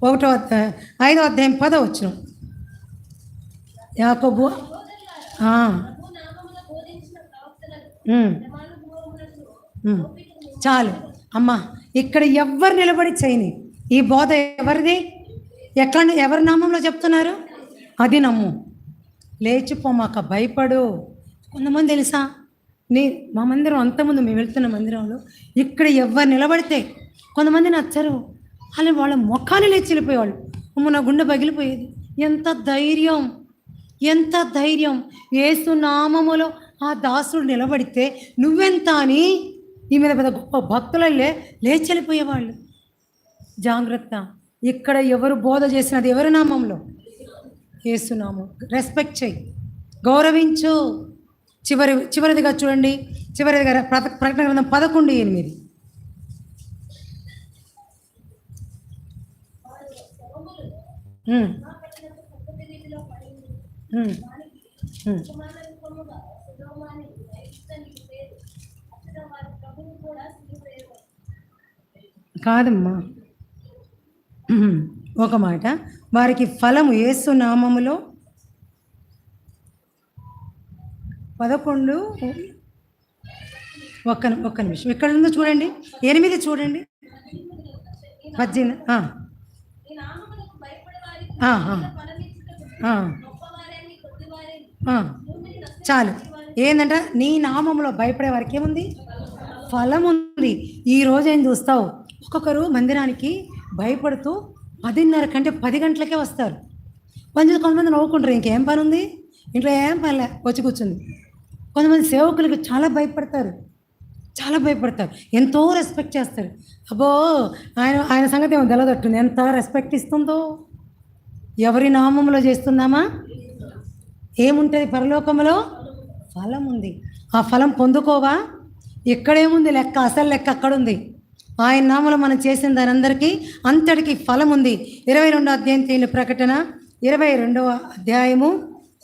5వ అధ్యాయం 10వ వచనం. యాకోబు చాలు అమ్మా, ఇక్కడ ఎవరు నిలబడి చేయని ఈ బోధ ఎవరిది? ఎవరి నామంలో చెప్తున్నారు? అది నమ్ము. లేచిపోమాక, భయపడు. కొంతమంది తెలుసా, మా మందిరం అంతకుముందు మేము వెళ్తున్న మందిరంలో ఇక్కడ ఎవరు నిలబడితే కొంతమంది నచ్చరు, అలా వాళ్ళ ముఖాన్ని లేచి వెళ్ళిపోయేవాళ్ళు. అమ్మ, నా గుండె పగిలిపోయేది. ఎంత ధైర్యం, ఎంత ధైర్యం! యేసు నామములో ఆ దాసుడు నిలబడితే నువ్వెంత అని ఈ మీద పెద్ద గొప్ప భక్తులల్లే లేచి వెళ్ళిపోయేవాళ్ళు. జాగ్రత్త, ఇక్కడ ఎవరు బోధ చేసినది ఎవరి నామంలో? యేసునామం. రెస్పెక్ట్ చేయి, గౌరవించు. చివరిదిగా చూడండి, చివరిదిగా ప్రకటన గ్రంథం 11:8. కాదమ్మా, ఒక మాట. వారికి ఫలము యేసు నామములో 11 ఒక్క నిమిషం ఇక్కడ ఉందో చూడండి, 8 చూడండి, 18. చాలు. ఏంటంట, నీ నామంలో భయపడే వారికి ఏముంది? ఫలం ఉంది. ఈరోజు ఏం చూస్తావు, ఒక్కొక్కరు మందిరానికి భయపడుతూ 10:30 కంటే 10 గంటలకే వస్తారు. కొంతమంది నవ్వుకుంటారు, ఇంకేం పని ఉంది, ఇంట్లో ఏం పనిలే, వచ్చి కూర్చుంది. కొంతమంది సేవకులకు చాలా భయపడతారు, చాలా భయపడతారు, ఎంతో రెస్పెక్ట్ చేస్తారు. అబ్బో, ఆయన సంగతి ఏమో తెలదట్టుంది, ఎంత రెస్పెక్ట్ ఇస్తుందో. ఎవరి నామంలో చేస్తున్నామా? ఏముంటుంది పరలోకంలో? ఫలం ఉంది. ఆ ఫలం పొందుకోవా? ఇక్కడేముంది లెక్క, అసలు లెక్క అక్కడుంది. ఆయన నామంలో మనం చేసిన దాని అందరికీ అంతటికి ఫలం ఉంది. 22వ అధ్యాయం ప్రకటన 22వ అధ్యాయము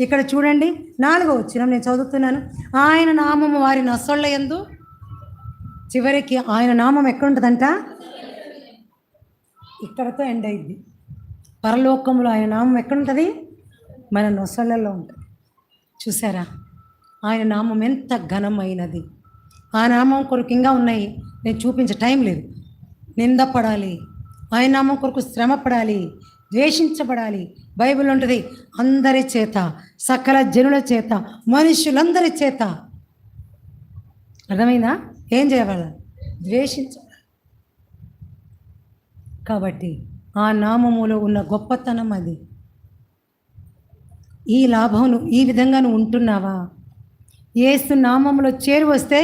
ఇక్కడ చూడండి, 4వ వచనం నేను చదువుతున్నాను. ఆయన నామము వారి నొసళ్ళ యందు. చివరికి ఆయన నామం ఎక్కడుంటుందంట? ఇక్కడతో ఎండ్ అయింది. పరలోకంలో ఆయన నామం ఎక్కడుంటుంది? మన నొసళ్ళల్లో ఉంటుంది. చూసారా, ఆయన నామం ఎంత ఘనమైనది. ఆ నామం కొరకు ఇంకా ఉన్నాయి, నేను చూపించే టైం లేదు. నిందపడాలి, ఆయన నామం కొరకు శ్రమ పడాలి, ద్వేషించబడాలి. బైబిల్ ఉంటుంది, అందరి చేత, సకల జనుల చేత, మనుషులందరి చేత. అర్థమైందా? ఏం చేయవాలి? ద్వేషించబడాలి. కాబట్టి ఆ నామములో ఉన్న గొప్పతనం అది. ఈ లాభమును ఈ విధంగా నువ్వు ఉంటున్నావా? యేసు నామంలో చేరి వస్తే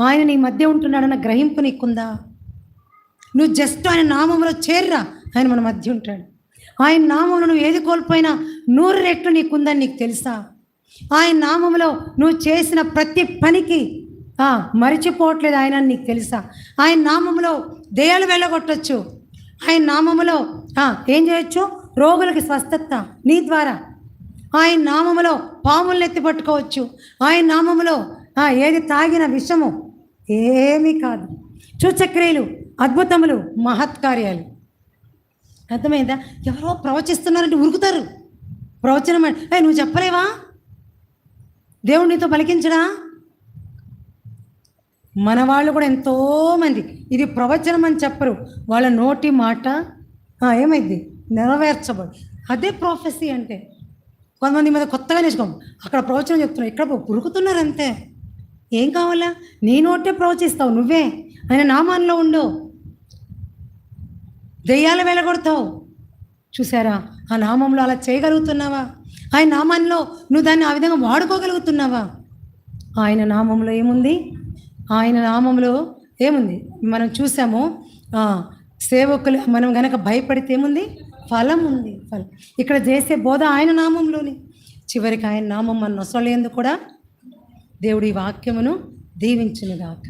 ఆయన నీ మధ్య ఉంటున్నాడన్న గ్రహింపు నీకుందా? నువ్వు జస్ట్ ఆయన నామంలో చేర్రా, ఆయన మన మధ్య ఉంటాడు. ఆయన నామంలో నువ్వు ఏది కోల్పోయినా 100 రెట్లు నీకుందని నీకు తెలుసా? ఆయన నామంలో నువ్వు చేసిన ప్రతి పనికి మరిచిపోవట్లేదు ఆయన నీకు తెలుసా? ఆయన నామంలో దెయ్యాలు వెళ్ళగొట్టచ్చు. ఆయన నామంలో ఏం చేయొచ్చు? రోగులకి స్వస్థత నీ ద్వారా. ఆయన నామములో పాములను ఎత్తి పట్టుకోవచ్చు. ఆయన నామములో ఏది తాగిన విషము ఏమీ కాదు. సూచక్రియలు, అద్భుతములు, మహత్కార్యాలు. అర్థమైందా? ఎవరో ప్రవచిస్తున్నారంటే ఉరుకుతారు. ప్రవచనం నువ్వు చెప్పలేవా? దేవుడు నీతో పలికించడా? మన వాళ్ళు కూడా ఎంతోమంది ఇది ప్రవచనం అని చెప్పరు. వాళ్ళ నోటి మాట ఏమైంది? నెరవేర్చబడు. అదే ప్రొఫెసీ అంటే. కొంతమంది మీద కొత్తగా నేర్చుకోం, అక్కడ ప్రవచనం చెప్తున్నారు, ఇక్కడ పురుకుతున్నారు అంతే. ఏం కావాలా? నీ నోటే ప్రవచిస్తావు నువ్వే, ఆయన నామాల్లో ఉండు, దెయ్యాలు వెళ్ళగొడతావు. చూసారా, ఆ నామంలో అలా చేయగలుగుతున్నావా? ఆయన నామంలో నువ్వు దాన్ని ఆ విధంగా వాడుకోగలుగుతున్నావా? ఆయన నామంలో ఏముంది? ఆయన నామంలో ఏముంది? మనం చూసాము, సేవకులు మనం గనక భయపడితే ఏముంది? ఫలం ఉంది. ఫలం ఇక్కడ చేసే బోధ ఆయన నామంలోని. చివరికి ఆయన నామం మన నొసలేందుకు కూడా దేవుడి వాక్యమును దీవించునుగాక.